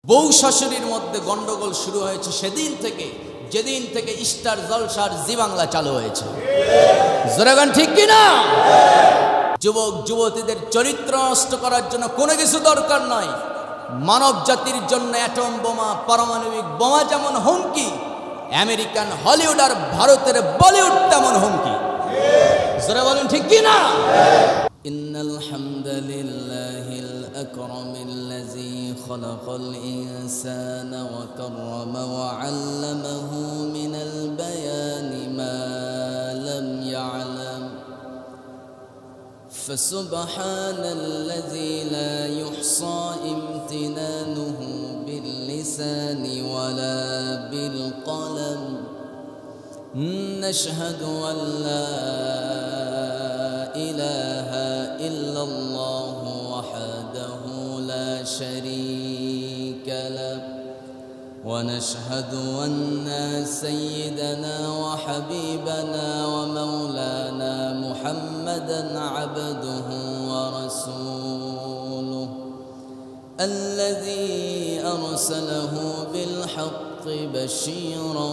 বউ শাশুড়ির মধ্যে গন্ডগোল শুরু হয়েছে সেদিন থেকে, যেদিন থেকে স্টার জলসার জি বাংলা চালু হয়েছে। জোরাগান ঠিক কিনা? যুবক যুবতীদের চরিত্র নষ্ট করার জন্য কোনো কিছু দরকার নয়। মানব জাতির জন্য অ্যাটম বোমা, পারমাণবিক বোমা যেমন হুমকি, আমেরিকান হলিউড আর ভারতের বলিউড তেমন হুমকি। জোরে বলুন ঠিক কিনা? ইন্নাল হামদালিল্লাহিল আকরামিল্লাযী খালাকাল ইনসানা ওয়া কাররামা ওয়া আল্লামাহু মিনাল বায়ানি মা লাম ইয়ালাম فسبحان الذي لا يحصى امتنانه باللسان ولا بالقلم نشهد أن لا إله إلا الله وحده لا شريك له ونشهد أن سيدنا وحبيبنا ومولانا محمدًا عبده ورسوله الذي أرسله بالحق بشيرا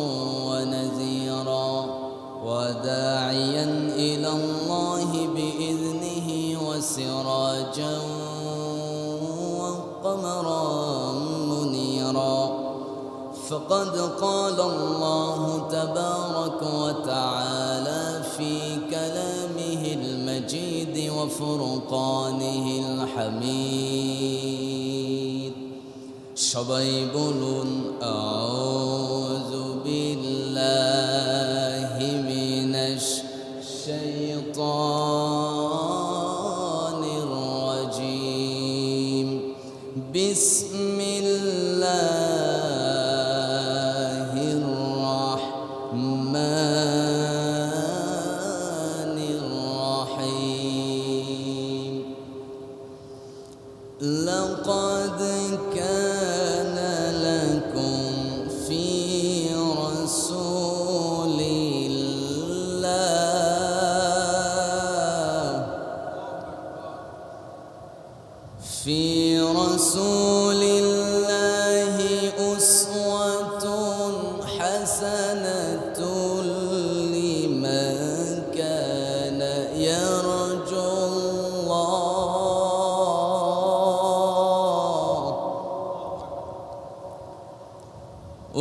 ونذيرا وداعيا إلى الله بإذنه وسراجا وقمرا منيرا فقد قال الله تبارك وتعالى في كلامه المجيد وفرقانه الحميد সবাই বলুন আউযু বিল্লাহি মিনাশ শাইতানির রাজীম বিসমিল্লাহির রাহমানির রাহিম লাকাদ কানা লাকুম ফি রাসূলিল্লাহি উসওয়াতুন হাসানাতুন লিমান কানা ইয়ারজুল্লাহ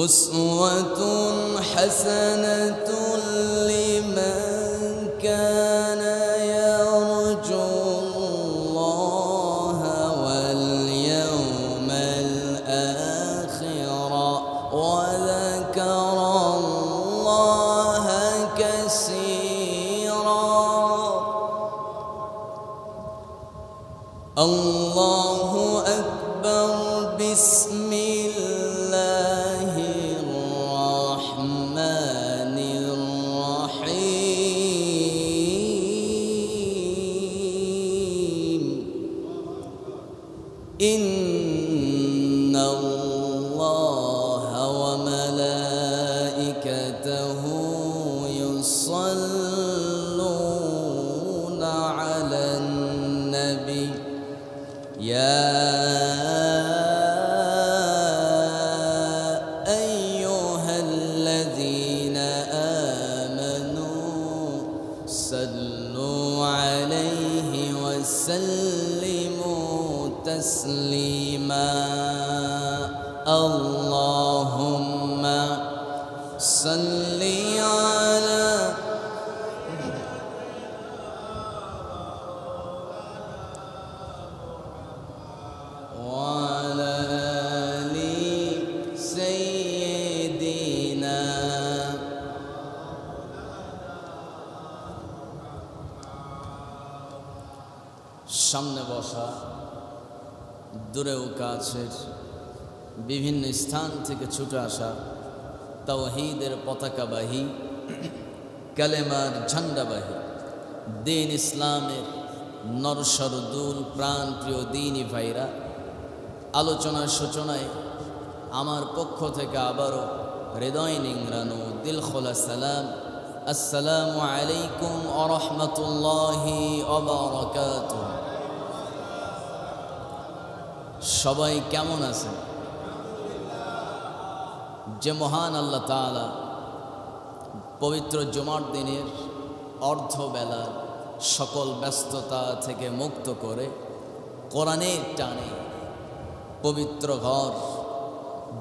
উসওয়াতুন হাসানাতুন লিমান কানা الله أكبر بسم الله الرحمن الرحيم إن الله وملائكته يصلون على النبي يا أيها الذين آمنوا صلوا عليه وسلموا تسليما اللهم صل على সামনে বসা, দূরেও কাছের, বিভিন্ন স্থান থেকে ছুটে আসা তাওহীদের পতাকাবাহী, কালেমার ঝান্ডাবাহী, দ্বীন ইসলামের নরসরদুল প্রাণপ্রিয় দ্বীনি ভাইরা, আলোচনার সূচনায় আমার পক্ষ থেকে আবারও হৃদয় নিংড়ানো দিল খোলা সালাম, আসসালামু আলাইকুম ওয়া রাহমাতুল্লাহি ওয়া বারাকাতুহু। সবাই কেমন আছেন? যে মহান আল্লাহ তাআলা পবিত্র জুমার দিনের অর্ধবেলার সকল ব্যস্ততা থেকে মুক্ত করে কোরআনের টানে পবিত্র ঘর,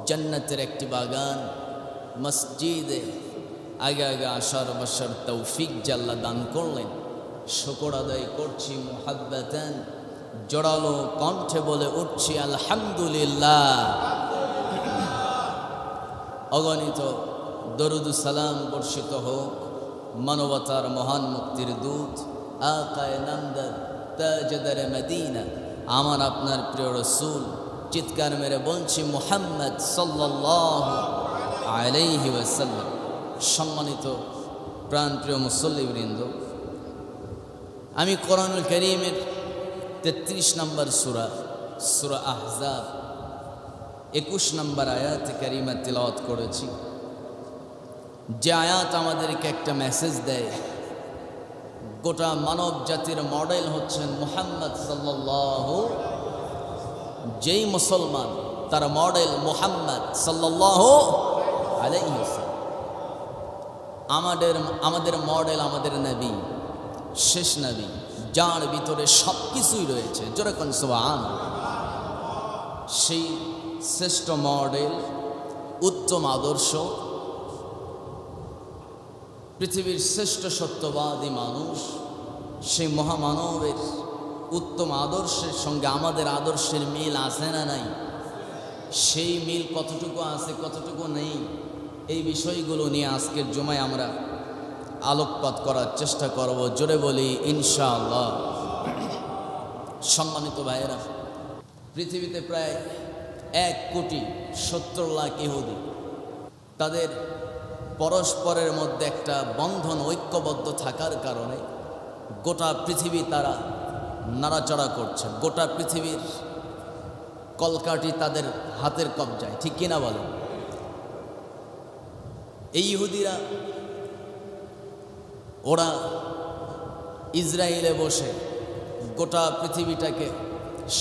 জান্নাতের একটি বাগান, মসজিদে আগে আগে আসার বসার তৌফিক যে আল্লাহ দান করলেন, শুকর আদায় করছি মুহাব্বাতান, জোরালো কণ্ঠে বলে উঠছি আলহামদুলিল্লাহ। অগণিত দরুদ সালাম বর্ষিত হোক মানবতার মহান মুক্তির দূত আকায়ে নামদার তাজদারে মদিনা, আমার আপনার প্রিয় রসূল, চিৎকার মেরে বলছি মুহাম্মদ সাল্লাল্লাহু আলাইহি ওয়াসাল্লাম। সম্মানিত প্রাণপ্রিয় মুসল্লিবৃন্দ, আমি কোরআনুল কারীমের 33 নম্বর সূরা, সূরা আহজাব 21 নম্বর আয়াত কারিমা তিলাওয়াত করেছি। যে আয়াত আমাদেরকে একটা মেসেজ দেয়, গোটা মানব জাতির মডেল হচ্ছেন মুহাম্মদ সাল্লাল্লাহু, যেই মুসলমান তার মডেল মুহাম্মদ সাল্লাল্লাহু আলাইহি ওয়াসাল্লাম। আমাদের মডেল আমাদের নবী, শেষ নবী, যার ভিতরে সব কিছুই রয়েছে, যেরকম সুবহানাল্লাহ। সেই শ্রেষ্ঠ মডেল, উত্তম আদর্শ, পৃথিবীর শ্রেষ্ঠ সত্যবাদী মানুষ, সেই মহামানবের উত্তম আদর্শের সঙ্গে আমাদের আদর্শের মিল আছে না নাই? সেই মিল কতটুকু আছে কতটুকু নেই, এই বিষয়গুলো নিয়ে আজকের জুমায় আমরা আলোকপাত করার চেষ্টা করব। জোরে বলি ইনশাআল্লাহ। সম্মানিত ভাইয়েরা, পৃথিবীতে প্রায় 1,70,00,000 ইহুদি, তাদের পরস্পরের মধ্যে একটা বন্ধন, ঐক্যবদ্ধ থাকার কারণে গোটা পৃথিবী তারা নাড়াচাড়া করছে। গোটা পৃথিবীর কলকাঠি তাদের হাতের কবজায়, ঠিক কিনা বলেন? এই ইহুদিরা, ওরা ইসরায়েলে বসে গোটা পৃথিবীটাকে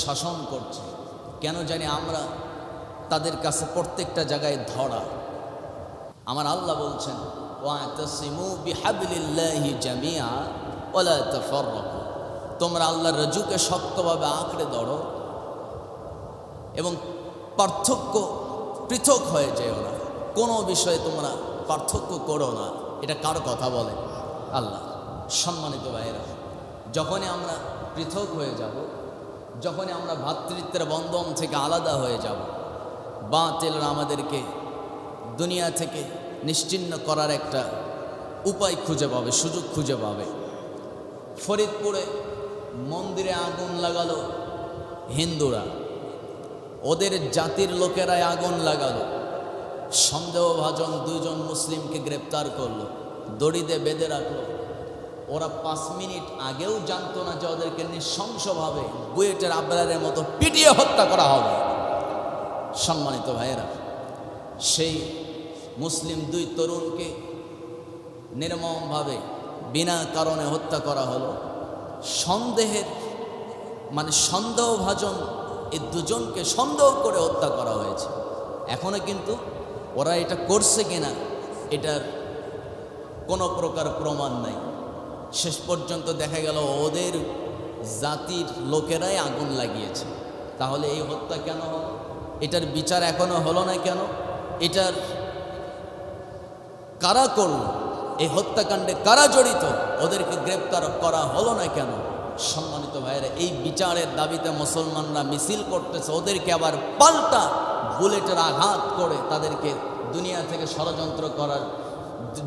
শাসন করছে। কেন জানি আমরা তাদের কাছে প্রত্যেকটা জায়গায় ধরা। আমার আল্লাহ বলছেন ওয়াতাসিমু বিহাবলিল্লাহি জামিআ ওয়ালা তাফাররাকু, তোমরা আল্লাহর রজ্জুকে শক্তভাবে আঁকড়ে ধরো এবং পার্থক্য, পৃথক হয়ে যেও না, কোনো বিষয়ে তোমরা পার্থক্য করো না। এটা কার কথা বলে? আল্লাহ। সম্মানিত ভাইয়েরা, যখনই আমরা পৃথক হয়ে যাব, যখনই আমরা ভ্রাতৃত্বের বন্ধন থেকে আলাদা হয়ে যাব, বাতিলরা আমাদেরকে দুনিয়া থেকে নিশ্চিহ্ন করার একটা উপায় খুঁজে পাবে, সুযোগ খুঁজে পাবে। ফরিদপুরে মন্দিরে আগুন লাগালো হিন্দুরা, ওদের জাতির লোকেরাই আগুন লাগালো। সন্দেহভাজন 2 জন মুসলিমকে গ্রেপ্তার করলো, দড়িতে বেঁধে রাখলো। ওরা 5 মিনিট আগেও জানতো না যে ওদেরকে নৃশংসভাবে বুয়েটের আবরারের মতো পিটিয়ে হত্যা করা হবে। সম্মানিত ভাইয়েরা, সেই মুসলিম 2 তরুণকে নির্মমভাবে বিনা কারণে হত্যা করা হলো। সন্দেহভাজন এই 2 জনকে সন্দেহ করে হত্যা করা হয়েছে। এখনো কিন্তু ওরা এটা করছে কিনা এটার কোনো প্রকার প্রমাণ নাই। শেষ পর্যন্ত দেখা গেল ওদের জাতির লোকেরাই আগুন লাগিয়েছে। তাহলে এই হত্যা কেন হলো? এটার বিচার এখনো হলো না কেন? এটার কারা করল? এই হত্যাকাণ্ডে কারা জড়িত? ওদেরকে গ্রেপ্তার করা হলো না কেন? সম্মানিত ভাইয়েরা, এই বিচারের দাবিতে মুসলমানরা মিছিল করতেছে। ওদেরকে আবার পাল্টা বুলেটের আঘাত করে তাদেরকে দুনিয়া থেকে ষড়যন্ত্র করার,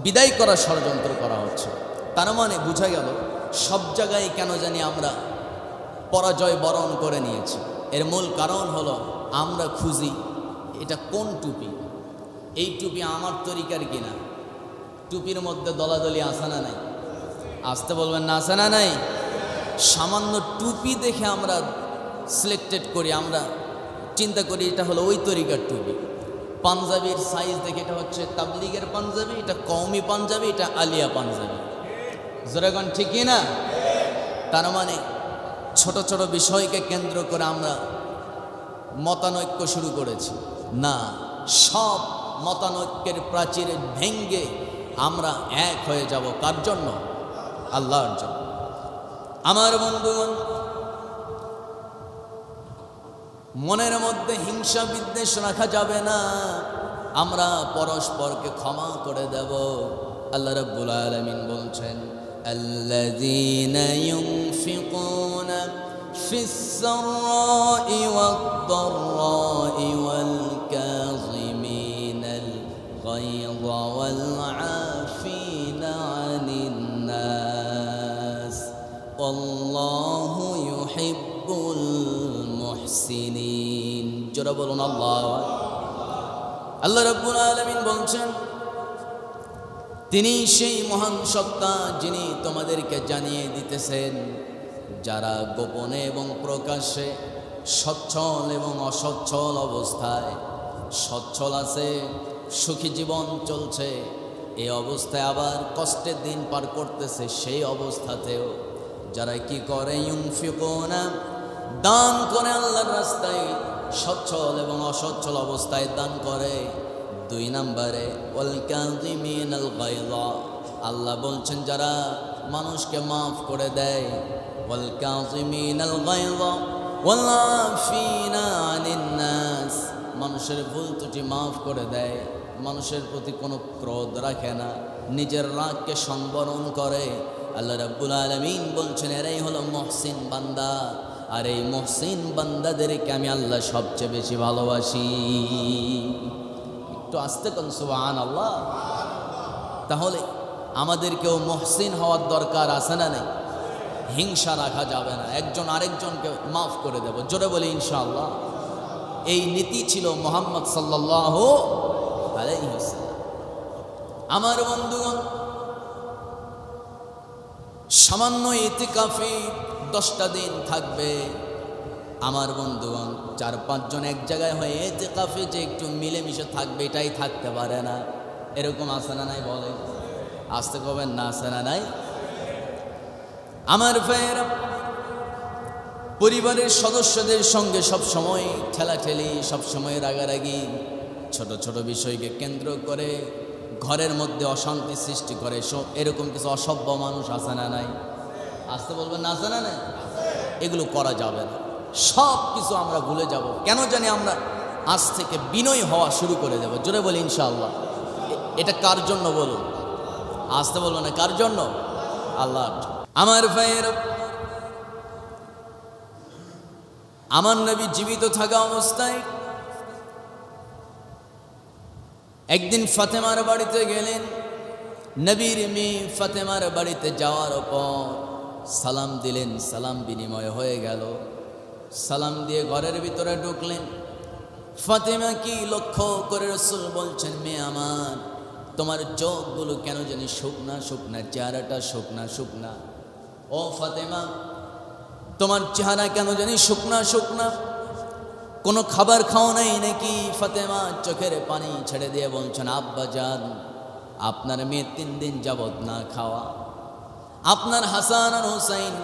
বিদায় করার ষড়যন্ত্র করা হচ্ছে। তার মানে বোঝা গেল সব জায়গায় কেন জানি আমরা পরাজয় বরণ করে নিয়েছি। এর মূল কারণ হলো আমরা খুঁজি এটা কোন টুপি, এই টুপি আমার তরিকার কিনা। টুপির মধ্যে দলাদলি আসে না নাই? আসতে বলবেন না, আসে না নাই? সামান্য টুপি দেখে আমরা সিলেক্টেড করি, আমরা চিন্তা করি এটা হলো ওই তরিকার টুপি। পাঞ্জাবির সাইজ দেখে এটা হচ্ছে তাবলিগের পাঞ্জাবি, এটা কওমি পাঞ্জাবি, এটা আলিয়া পাঞ্জাবি। জোরেগণ ঠিক না? তার মানে ছোট ছোট বিষয়কে কেন্দ্র করে আমরা মতানৈক্য শুরু করেছি। না, সব মতানৈক্যের প্রাচীর ভেঙ্গে আমরা এক হয়ে যাব। কার জন্য? আল্লাহর জন্য। আমার বন্ধুগণ, মনের মধ্যে হিংসা বিদ্বেষ রাখা যাবে না। আমরা পরস্পরকে ক্ষমা করে দেব। আল্লাহ রাব্বুল আলামিন বলছেন, আল্লাযীনা ইউনফিকুনা ফিস সাররাই ওয়াদ দাররাই ওয়াল কাযিমিনাল গায়যা ওয়াল আফিনা আনিন নাস আল্লাহু ইউহিব্বুল মুহসিনিন। জোরে বলুন আল্লাহু আকবার। আল্লাহ রাব্বুল আলামিন বলছেন, তিনি সেই মহান সত্তা যিনি তোমাদেরকে জানিয়ে দিতেছেন যারা গোপনে এবং প্রকাশ্যে, সচ্ছল এবং অসচ্ছল অবস্থায়, সচ্ছল আছে, সুখী জীবন চলছে, এই অবস্থায় আবার কষ্টের দিন পার করতেছে, সেই অবস্থাতেও যারা কি করে, ইউনফিকুনা, দান করে আল্লাহর রাস্তায়, সচ্ছল এবং অসচ্ছল অবস্থায় দান করে। 2 নম্বরে ওয়াল কাযিমিনাল গায়যা, আল্লাহ বলছেন যারা মানুষকে মাফ করে দেয়। ওয়াল কাযিমিনাল গায়যা ওয়াল আফিনা আনিন নাস, মানুষের ভুল ত্রুটি মাফ করে দেয়, মানুষের প্রতি কোনো ক্রোধ রাখে না, নিজের রাগকে সংবরণ করে। আল্লাহ রাব্বুল আলামিন বলছেন এরাই হলো মুহসিন বান্দা। আর এই মুহসিন বান্দাদেরকে আমি আল্লাহ সবচেয়ে বেশি ভালোবাসি। একটু আস্তে কোন সুবহানাল্লাহ। তাহলে আমাদেরকেও মুহসিন হওয়ার দরকার আছে না নেই? হিংসা রাখা যাবে না, একজন আরেকজনকে মাফ করে দেব। জোরে বলি ইনশাআল্লাহ। এই নীতি ছিল মুহাম্মদ সাল্লাল্লাহু আলাইহি ওয়াসাল্লাম। আমার বন্ধুগণ, সামান্য ইতিকাফে 10টা দিন থাকবে। আমার বন্ধুগণ, 4-5 জন এক জায়গায় হয়ে ইতিকাফে যে একটু মিলেমিশে থাকবে, এটাই থাকতে পারে না। এরকম আছে না নাই? বলে আসতে কবেন না, আছে না নাই? আমার ভাইয়েরা, পরিবারের সদস্যদের সঙ্গে সবসময় ঠেলাঠেলি, সবসময় রাগারাগি, ছোট ছোট বিষয়কে কেন্দ্র করে ঘরের মধ্যে অশান্তি সৃষ্টি করে, এরকম কিছু অসভ্য মানুষ আছে না নাই? আসতে বলবেন না, আছে না নাই? এগুলো করা যাবে না। সব কিছু আমরা ভুলে যাব। কেন জানি আমরা আজ থেকে বিনয়ী হওয়া শুরু করে দেব। জোরে বলি ইনশাআল্লাহ। এটা কার জন্য বলুন? আসতে বলবো না, কার জন্য? আল্লাহর জন্য। আমার ভাইয়ের, আমার নবী জীবিত থাকা অবস্থায় একদিন ফাতেমার বাড়িতে গেলেন। নবীর মেয়ে ফাতেমার বাড়িতে যাওয়ার পর সালাম দিলেন, সালাম বিনিময় হয়ে গেল। সালাম দিয়ে ঘরের ভিতরে ঢুকলেন। ফাতেমা কি লক্ষ্য করে রাসূল বলছেন, মেয়ে আমার, তোমার চোখগুলো কেন জানি শুকনা শুকনা, চেহারাটা শুকনা শুকনা। ও ফাতেমা, তোমার চেহারা কেন জানি শুকনা শুকনা, কোনো খাবার খাও নাই নাকি? ফাতেমা চোখের পানি ছেড়ে দিয়ে বলছেন, আব্বা জান, আপনার মেয়ে 3 দিন যাবত না খাওয়া। আপনার হাসান আর হুসাইন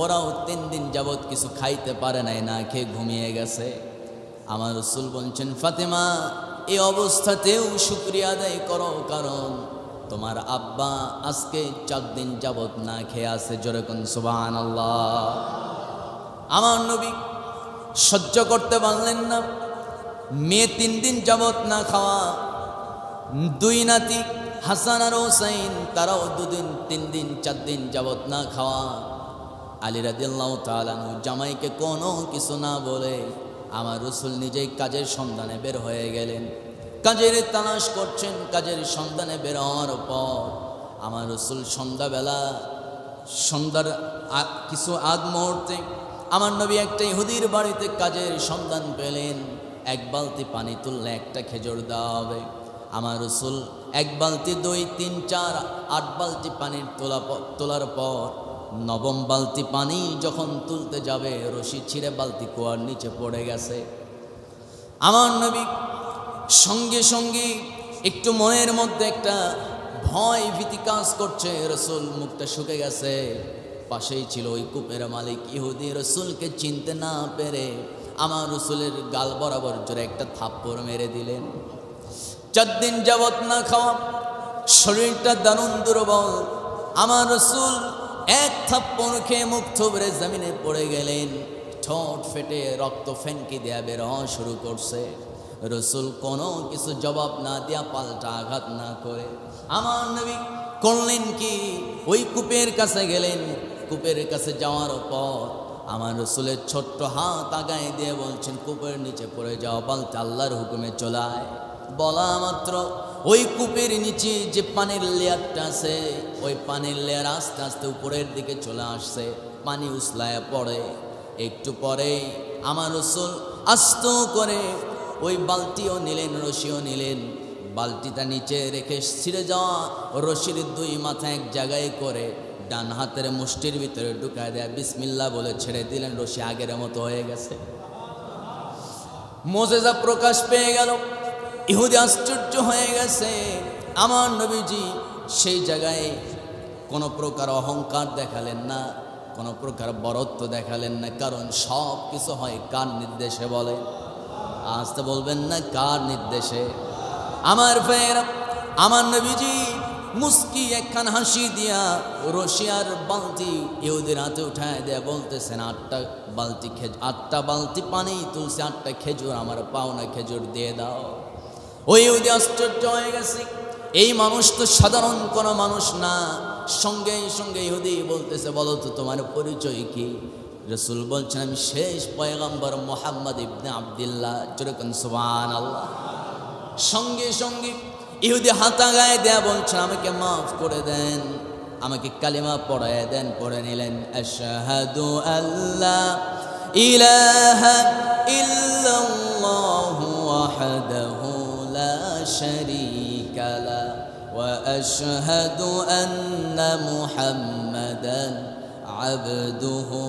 ওরাও 3 দিন যাবত কিছু খাইতে পারে নাই, না খেয়ে ঘুমিয়ে গেছে। আমার রাসূল বলছেন, ফাতেমা, এই অবস্থাতেও শুকরিয়া আদায় করো, কারণ তোমার আব্বা আজকে 4 দিন যাবত না খেয়ে আছে। জোরে কোন সুবহানাল্লাহ। আমার নবী সহ্য করতে পারলেন না। মেয়ে 3 দিন যাবত না খাওয়া, 2 নাতি হাসান আর হুসাইন তারাও 2 দিন 3 দিন 4 দিন যাবত না খাওয়া। আলী রাদিয়াল্লাহু তাআলা জামাইকে কোনো কিছু না বলে আমার রাসূল নিজেই কাজের সন্ধানে বের হয়ে গেলেন। কাজের তালাশ করছেন। কাজের সন্ধানে বের হওয়ার পর আমার রাসূল সন্ধ্যার কিছু আগ মুহূর্তে আমার নবী একটা ইহুদির বাড়িতে কাজের সন্ধান পেলেন। 1 বালতি পানি তুললে 1টা খেজুর দেওয়া হবে। আমার রাসূল 1 বালতি 2, 3, 4, 8 বালতি পানির তোলার পর 9ম বালতি পানি যখন তুলতে যাবে, রশি ছিঁড়ে বালতি কুয়ার নিচে পড়ে গেছে। আমার নবী সঙ্গে সঙ্গে একটু মনের মধ্যে একটা ভয় ভীতি কাজ করছে। রাসূল মুখটা শুকে গেছে। পাশেই ছিল ওই কূপের মালিক ইহুদি। রাসূলকে চিনতে না পেরে আমার রাসূলের গাল বরাবর জোরে একটা থাপ্পড় মেরে দিলেন। 4 দিন যাবত না খাওয়া, শরীরটা দারুণ দুর্বল। আমার রসুল এক থাপ্পড় খেয়ে মুখ থুবড়ে জমিনে পড়ে গেলেন। ঠোঁট ফেটে রক্ত ফেনকি দেয়া বের হওয়া শুরু করছে। রসুল কোনো কিছু জবাব না দিয়া পাল্টা আঘাত না করে আমার নবী করলেন কি, ওই কূপের কাছে গেলেন। কূপের কাছে যাওয়ার পর আমার রসুলের ছোট্ট হাত আগায় দিয়ে বলছেন, কূপের নিচে পড়ে যাওয়া বালতি আল্লাহর হুকুমে চলায়। বলা মাত্র ওই কূপের নিচে যে পানির লেয়ারটা আছে, ওই পানির লেয়ার আস্তে আস্তে উপরের দিকে চলে আসছে, পানি উছলায় পড়ে। একটু পরে আমার রসুল আস্ত করে ওই বালতিও নিলেন, রশিও নিলেন। বালতিটা নিচে রেখে ছিঁড়ে যাওয়া রশির 2 মাথা এক জায়গায় করে ডান হাতের মুষ্টির ভিতরে ঢুকায় দেয়া বিসমিল্লাহ বলে ছেড়ে দিলেন। রশি আগের মতো হয়ে গেছে। মোজেজা প্রকাশ পেয়ে গেল। ইহুদি আশ্চর্য হয়ে গেছে। আমার নবীজি সেই জায়গায় কোনো প্রকার অহংকার দেখালেন না, কোনো প্রকার বরত্ব দেখালেন না, কারণ সব কিছু হয় কার নির্দেশে বলে? আসতে বলবেন না, কার নির্দেশে? আমার ভাইয়েরা, আমার নবীজি মুস্কি একখান হাসি দিয়া রশিয়ার বালতি ইহুদের হাতে উঠায় দেয়া বলতেছেন, 8টা বালতি পানি তুলছে, 8টা খেজুর, আমার পাওনা খেজুর দিয়ে দাও। ওই ইহুদি আশ্চর্য হয়ে গেছে, এই মানুষ তো সাধারণ কোনো মানুষ না। সঙ্গে সঙ্গে ইহুদি বলতেছে, বলো তো তোমার পরিচয় কি? রসুল বলছেন, আমি শেষ পয়গম্বর মুহাম্মদ ইবনে আব্দুল্লাহ। যেরকম সুবহানাল্লাহ। সঙ্গে সঙ্গে ইহুদি হাতা গায়ে দেয়া বলছেন, আমাকে মাফ করে দেন, আমাকে কালিমা পড়ায় দেন। পড়ে নিলেন, আশহাদু আল্লা ইলাহা ইল্লাল্লাহু ওয়াহদাহু লা শারীকা লা ওয়া আশহাদু আন্না মুহাম্মাদান আবদুহু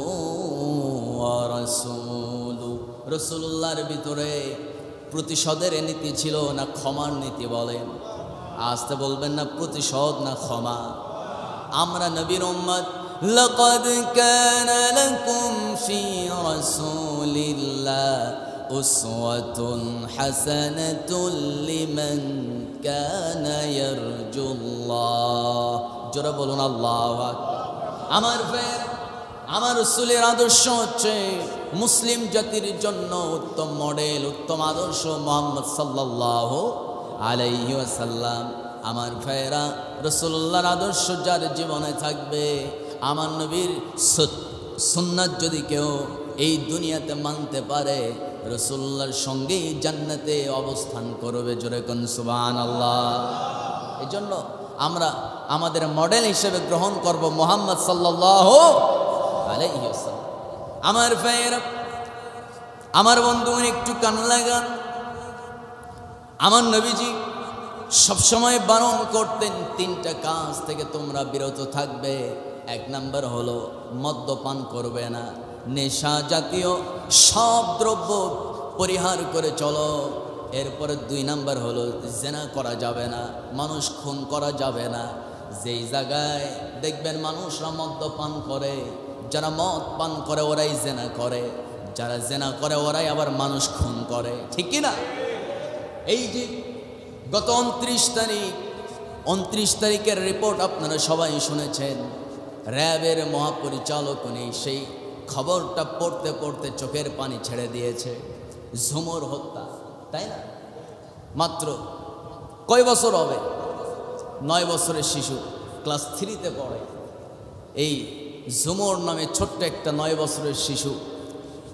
ওয়া রাসূলুহু। রাসূলুল্লাহর ভিতরে প্রতিশোধের নীতি ছিল না ক্ষমার নীতি? বলেন, আসতে বলবেন না, প্রতিশোধ না ক্ষমা? আমরা নবীর উম্মত। লাকাদ কানা লাকুম ফি রাসূলিল্লাহ উসওয়াতুন হাসানাতুন লিমান কানা ইয়ারজুল্লাহ। জোরে বলুন আল্লাহু আকবার। আমার ভাই, আমার রাসূলের আদর্শ হচ্ছে মুসলিম জাতির জন্য উত্তম মডেল, উত্তম আদর্শ মুহাম্মদ সাল্লাল্লাহু আলাইহি ওয়াসাল্লাম। আমার ভাইরা, রাসূলুল্লাহর আদর্শ যার জীবনে থাকবে, আমার নবীর সুন্নাত যদি কেউ এই দুনিয়াতে মানতে পারে, রাসূলুল্লাহর সঙ্গেই জান্নাতে অবস্থান করবে। জোরে কোন সুবহানাল্লাহ। এই জন্য আমরা আমাদের মডেল হিসেবে গ্রহণ করব মুহাম্মদ সাল্লাল্লাহু আলাইহি ওয়াসাল্লাম। আমার ভাইয়েরা, আমার বন্ধুগণ, একটু কান লাগান। আমার নবীজি সবসময় বারণ করতেন, 3টা কাজ থেকে তোমরা বিরত থাকবে। 1 নাম্বার হলো মদ্যপান করবে না, নেশা জাতীয় সব দ্রব্য পরিহার করে চলো। এরপরে 2 নাম্বার হলো জেনা করা যাবে না, মানুষ খুন করা যাবে না। যেই জায়গায় দেখবেন মানুষরা মদ্যপান করে, যারা মদ পান করে ওরাই জেনা করে, যারা জেনা করে ওরাই আবার মানুষ খুন করে, ঠিক কি না? এই যে গত 29 তারিখের রিপোর্ট আপনারা সবাই শুনেছেন। র্যাবের মহাপরিচালক উনি সেই খবরটা পড়তে পড়তে চোখের পানি ছেড়ে দিয়েছে। ঝুমুর হত্যা, তাই না? মাত্র কয় বছর হবে? 9 বছরের শিশু, ক্লাস 3তে পড়ে। এই ঝুমুর নামে ছোট্ট একটা 9 বছরের শিশু,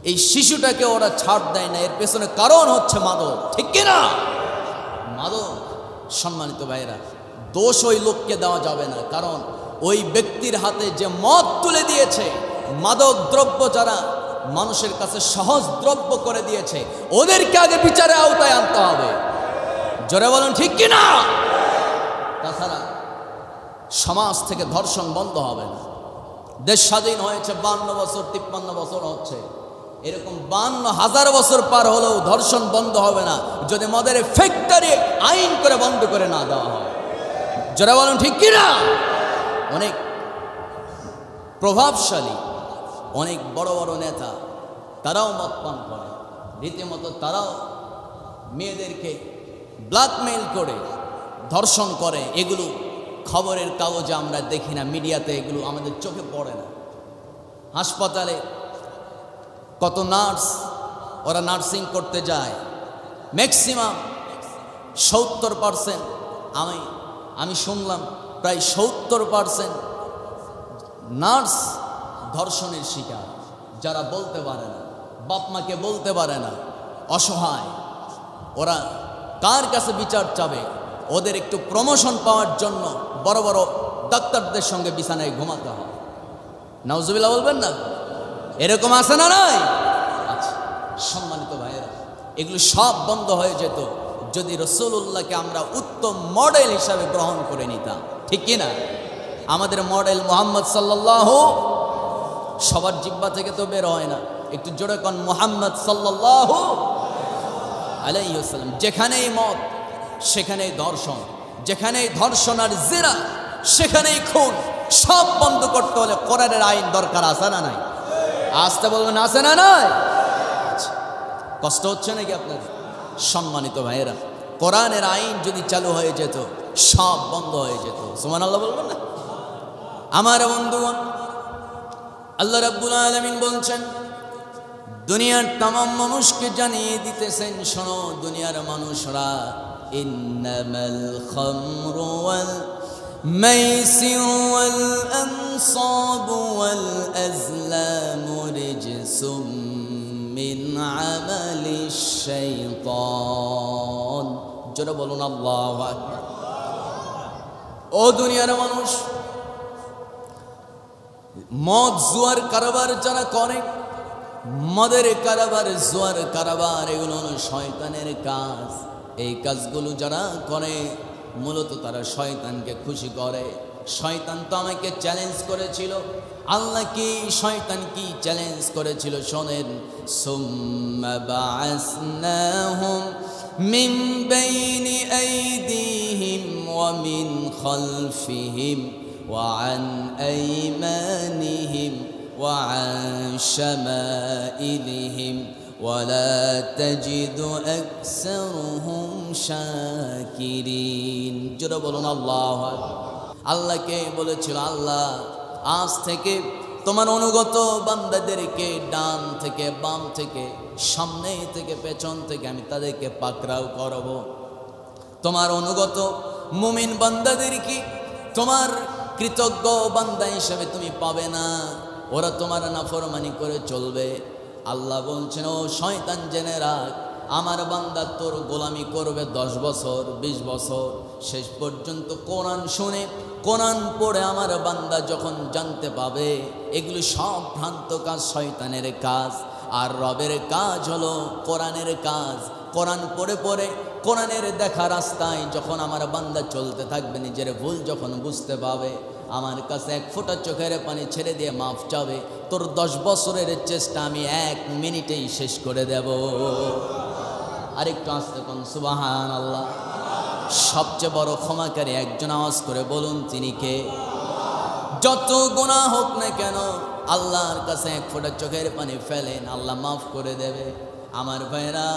এই শিশুটাকে ওরা ছাড় দেয় না। এর পেছনে কারণ হচ্ছে মাদক, ঠিক কিনা? মাদক। সম্মানিত ভাইরা, দোষ ওই লোককে দেওয়া যাবে না, কারণ ওই ব্যক্তির হাতে যে মদ তুলে দিয়েছে, মাদক দ্রব্য যারা মানুষের কাছে সহজ দ্রব্য করে দিয়েছে, ওদেরকে আগে বিচারের আওতায় আনতে হবে। জোরে বলুন, ঠিক কিনা? তাছাড়া সমাজ থেকে ধর্ষণ বন্ধ হবে না। দেশ স্বাধীন হয়েছে 52 বছর, 53 বছর হচ্ছে, এরকম 52,000 বছর পার হলেও ধর্ষণ বন্ধ হবে না যদি মদের ফ্যাক্টরি আইন করে বন্ধ করে না দেওয়া হয়। যারা বলেন ঠিক কিনা? অনেক প্রভাবশালী, অনেক বড় বড় নেতা, তারাও মদ পান করে, রীতিমতো তারাও মেয়েদেরকে ব্ল্যাকমেইল করে ধর্ষণ করে, এগুলো খবরের কাগজে আমরা দেখি না, মিডিয়াতে এগুলো আমাদের চোখে পড়ে না। হাসপাতালে কত নার্স ওরা নার্সিং করতে যায়, ম্যাক্সিমাম 70% আমি শুনলাম প্রায় 70% নার্স ধর্ষণের শিকার, যারা বলতে পারে না, বাপ মাকে বলতে পারে না, অসহায়। ওরা কার কাছে বিচার চাবে? ওদের একটু প্রমোশন পাওয়ার জন্য বড় বড় ডাক্তারদের সঙ্গে বিছানায় ঘুমাতে হয়। নাউজুবিল্লাহ বলবেন না? এরকম আছে না নয়? আচ্ছা, সম্মানিত ভাইয়েরা, এগুলো সব বন্ধ হয়ে যেত যদি রাসূলুল্লাহকে আমরা উত্তম মডেল হিসাবে গ্রহণ করে নিতাম, ঠিক কি না? আমাদের মডেল মুহাম্মদ সাল্লাল্লাহু, সবার জিহ্বা থেকে তো বের হয় না, একটু জোরে কোন মুহাম্মদ সাল্লাল্লাহু আলাইহি ওয়াসাল্লাম। যেখানেই মত সেখানেই ধর্ষণ, যেখানেই ধর্ষণ আর জিনা সেখানেই খুন। সব বন্ধ করতে হলে কোরআনের আইন দরকার, আছে না নাই? আসতে বলবেন আছে না নাই? কষ্ট হচ্ছে নাকি আপনাদের? সম্মানিত ভাইয়েরা, কোরআনের আইন যদি চালু হয়ে যেত সব বন্ধ হয়ে যেত। সুবহানাল্লাহ বলবেন না? আমার বন্ধুগণ, আল্লাহ রাব্বুল আলামিন বলছেন, দুনিয়ার तमाम মানুষকে জানিয়ে দিতেছেন, শোনো দুনিয়ার মানুষরা, ইন্নামাল খামরু ওয়াল মাইসিরু ওয়াল আনসাবু ওয়াল আজলামু রিজসুম মিন আমালিশ শাইতান। জোরে বলুন আল্লাহু আকবার। ও দুনিয়ার মানুষ, মদ জুয়ার কারবার যারা করে, মদের কারবার, জুয়ার কারবার, এগুলো হলো শয়তানের কাজ। এই কাজগুলো যারা করে মূলত তারা শয়তানকে খুশি করে। শয়তান তো আমাকে চ্যালেঞ্জ করেছিল। আল্লাহ কি শয়তান কি চ্যালেঞ্জ করেছিল শোনেন, সুম্মা বাআসনাহুম মিন বাইনি আইদিহিম ওয়া মিন খালফিহিম ওয়া আন আইমানিহিম ওয়া আন শামাইলিহিম ওয়ালা তাজিদু আকসারুহুম শাকিরিন। জোরে বলুন আল্লাহু আকবার। আল্লাহকে বলেছিল, আল্লাহ আজ থেকে তোমার অনুগত বান্দাদেরকে ডান থেকে বাম থেকে সামনে থেকে পেছন থেকে আমি তাদেরকে পাকড়াও করব। তোমার অনুগত মুমিন বান্দাদেরকে তোমার কৃতজ্ঞ বান্দা হিসেবে তুমি পাবে না, ওরা তোমার নাফরমানি করে চলবে। আল্লাহ বলছেন, ও শয়তান জেনে রাখ, আমার বান্দা তোর গোলামি করবে 10 বছর 20 বছর, শেষ পর্যন্ত কোরআন শুনে কোরআন পড়ে আমার বান্দা যখন জানতে পাবে এগুলো সব ভ্রান্ত কাজ, শয়তানের কাজ। আর রবের কাজ হলো কোরআনের কাজ। কোরআন পড়ে পড়ে কোরআনের দেখা রাস্তায় যখন আমার বান্দা চলতে থাকবে, নিজের ভুল যখন বুঝতে পাবে, আমার কাছে 1 ফোঁটা চোখের পানি ছেড়ে দিয়ে মাফ চাবে, তোর 10 বছরের চেষ্টা আমি 1 মিনিটেই শেষ করে দেব। আরেকটু আসতে কোন সুবহানাল্লাহ। সবচেয়ে বড় ক্ষমাকারী একজন, আওয়াজ করে বলুন তিনি কে? যত গুনাহ হোক না কেন আল্লাহর কাছে 1 ফোঁটা চোখের পানি ফেলেন, আল্লাহ মাফ করে দেবে। আমার ভাইরা,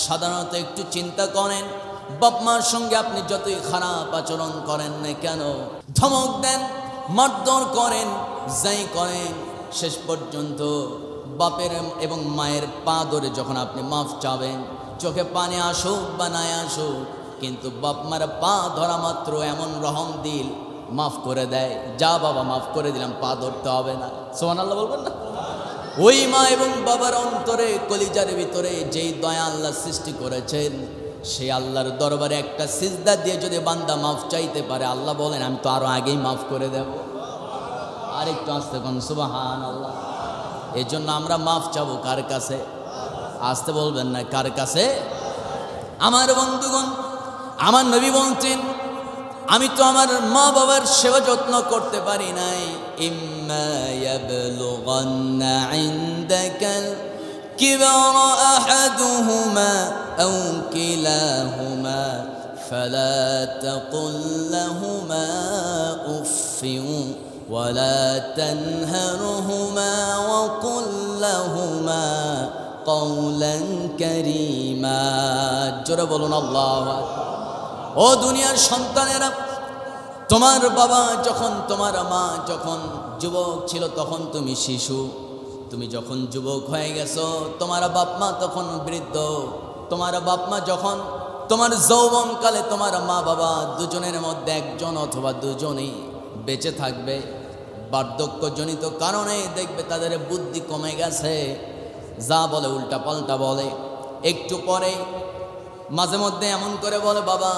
সাধারণত একটু চিন্তা করেন, বাপ মার সঙ্গে আপনি যতই খারাপ আচরণ করেন না কেন, ধমক দেন, মারধর করেন, যাই করেন, শেষ পর্যন্ত বাপের এবং মায়ের পা ধরে যখন আপনি মাফ চাবেন, চোখে পানি আসুক বা নাই আসুক, কিন্তু বাপ মার পা ধরা মাত্র এমন রহম দিল মাফ করে দেয়, যা বাবা মাফ করে দিলাম, পা ধরতে হবে না। সুবহানাল্লাহ বলবেন না? ওই মা এবং বাবার অন্তরে কলিজার ভিতরে যেই দয়া আল্লাহ সৃষ্টি করেছেন, সেই আল্লাহর দরবারে একটা সিজদা দিয়ে যদি বান্দা মাফ চাইতে পারে, আল্লাহ বলেন আমি তো আরো আগেই মাফ করে দেব। আরেকটু আসতে কোন সুবহানাল্লাহ। এই জন্য আমরা মাফ চাবো কার কাছে? আসতে বলবেন না, কার কাছে? আমার বন্ধুগণ, আমার নবী বলছেন, আমি তো আমার মা বাবার সেবা যত্ন করতে পারি নাই। ইম্মা ইয়াবলুগান্না ইনদাকাল কিবারা আহাদুহুমা আও কিলাহুমা ফালা তাকুল লাহুমা উফফিন ওয়ালা তানহারহুমা ওয়া কুল লাহুমা কওলান কারীমা। জোরে বলুন আল্লাহু আকবার। ও দুনিয়ার সন্তানেরা, তোমার বাবা যখন, তোমার মা যখন যুবক ছিল তখন তুমি শিশু, তুমি যখন যুবক হয়ে গেছো তোমার বাপ মা তখন বৃদ্ধ। তোমার বাপ মা যখন তোমার যৌবনকালে তোমার মা বাবা দুজনের মধ্যে একজন অথবা দুজনেই বেঁচে থাকবে। বার্ধক্যজনিত কারণে দেখবে তাদের বুদ্ধি কমে গেছে, যা বলে উল্টা পাল্টা বলে। একটু পরে মাঝে মধ্যে এমন করে বলে, বাবা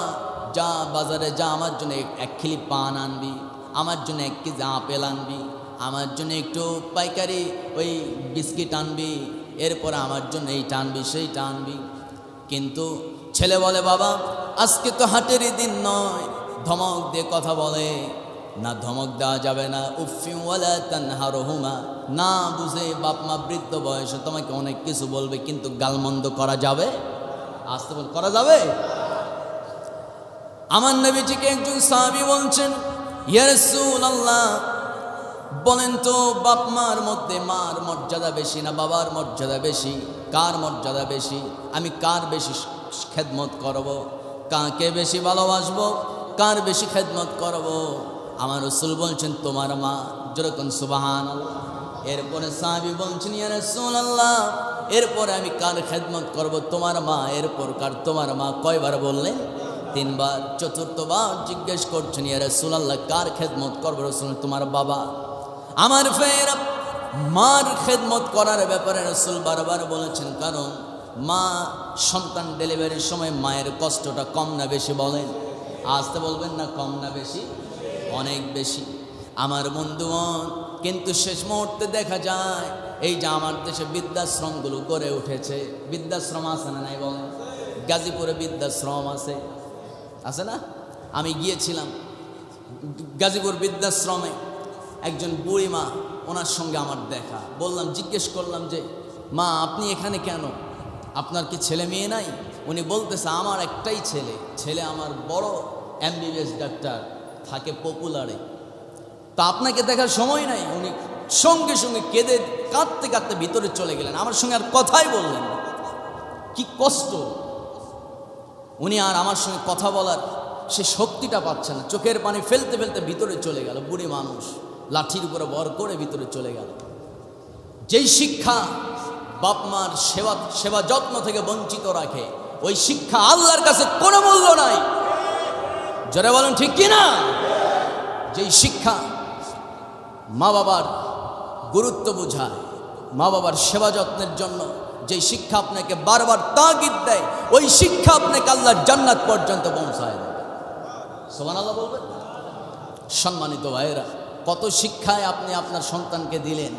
যা বাজারে যা, আমার জন্য 1 কিলো পান আনবি, আমার জন্য 1 কেজি আপেল আনবি, আমার জন্য একটু পাইকারি ওই বিস্কিট আনবি, এরপরে আমার জন্য এইটা আনবি সেইটা আনবি। কিন্তু ছেলে বলে, বাবা আজকে তো হাটেরই দিন নয়। ধমক দিয়ে কথা বলে না, ধমক দেওয়া যাবে না। উফি ওয়ালা তানহারহুমা, না বুঝে বাপ মা বৃদ্ধ বয়সে তোমাকে অনেক কিছু বলবে, কিন্তু গালমন্দ করা যাবে? আসতে বল, করা যাবে? আমার নবীজিকে একজন সাহাবী বলছেন, ইয়া রাসূলুল্লাহ, বলেন তো বাপ মার মধ্যে মার মর্যাদা বেশি না বাবার মর্যাদা বেশি? কার মর্যাদা বেশি? আমি কার বেশি খেদমত করব? কাকে বেশি ভালোবাসবো? কার বেশি খেদমত করব? আমার রাসূল বলছেন, তোমার মা। যেরকম সুবহানাল্লাহ। এরপরে সাহাবী বলছেন, ইয়া রাসূলুল্লাহ, এরপরে আমি কার খেদমত করব? তোমার মা। এরপর কার? তোমার মা। কয়বার বললেন? 3 বার। চতুর্থবার জিজ্ঞেস করছেন, ইয়া রাসূলুল্লাহ, কার খেদমত করব? রাসূল, তোমার বাবা। আমার ফের মার খেদমত করার ব্যাপারে রাসূল বারবার বলেছেন, কারণ মা সন্তান ডেলিভারির সময় মায়ের কষ্টটা কম না বেশি? বলেন, আসতে বলবেন না, কম না বেশি? অনেক বেশি। আমার বন্ধুগণ, কিন্তু শেষ মুহূর্তে দেখা যায় এই যে আমার দেশে বৃদ্ধাশ্রমগুলো গড়ে উঠেছে। বৃদ্ধাশ্রম আছে না নাই বলেন? গাজীপুরে বৃদ্ধাশ্রম আছে, আছে না? আমি গিয়েছিলাম গাজীপুর বৃদ্ধাশ্রমে, একজন বুড়ি মা, ওনার সঙ্গে আমার দেখা। বললাম, জিজ্ঞেস করলাম যে মা আপনি এখানে কেন? আপনার কি ছেলে মেয়ে নাই? উনি বলতেছে, আমার একটাই ছেলে। ছেলে আমার বড় MBBS ডাক্তার, থাকে পপুলারে। তা আপনাকে দেখার সময় নাই। উনি সঙ্গে সঙ্গে কেঁদে কাঁদতে কাঁদতে ভিতরে চলে গেলেন, আমার সঙ্গে আর কথাই বললেন না। কি কষ্ট! উনি আর আমার সঙ্গে কথা বলার সে শক্তিটা পাচ্ছে না, চোখের পানি ফেলতে ফেলতে ভিতরে চলে গেল। বুড়ি মানুষ লাঠির উপরে ভর করে ভিতরে চলে গেল। যেই শিক্ষা বাপ মার সেবা যত্ন থেকে বঞ্চিত রাখে, ওই শিক্ষা আল্লাহর কাছে কোনো মূল্য নাই। জোরে বলুন ঠিক কিনা? যেই শিক্ষা মা বাবার গুরুত্ব বোঝায়, মা বাবার সেবা যত্নের জন্য যেই শিক্ষা আপনাকে বারবার তাগিদ দেয়, ওই শিক্ষা আপনাকে আল্লাহর জান্নাত পর্যন্ত পৌঁছায় দেয়। সুবহানাল্লাহ বলবেন? সম্মানিত ভাইয়েরা, কত শিক্ষায় আপনি আপনার সন্তানকে দিলেন,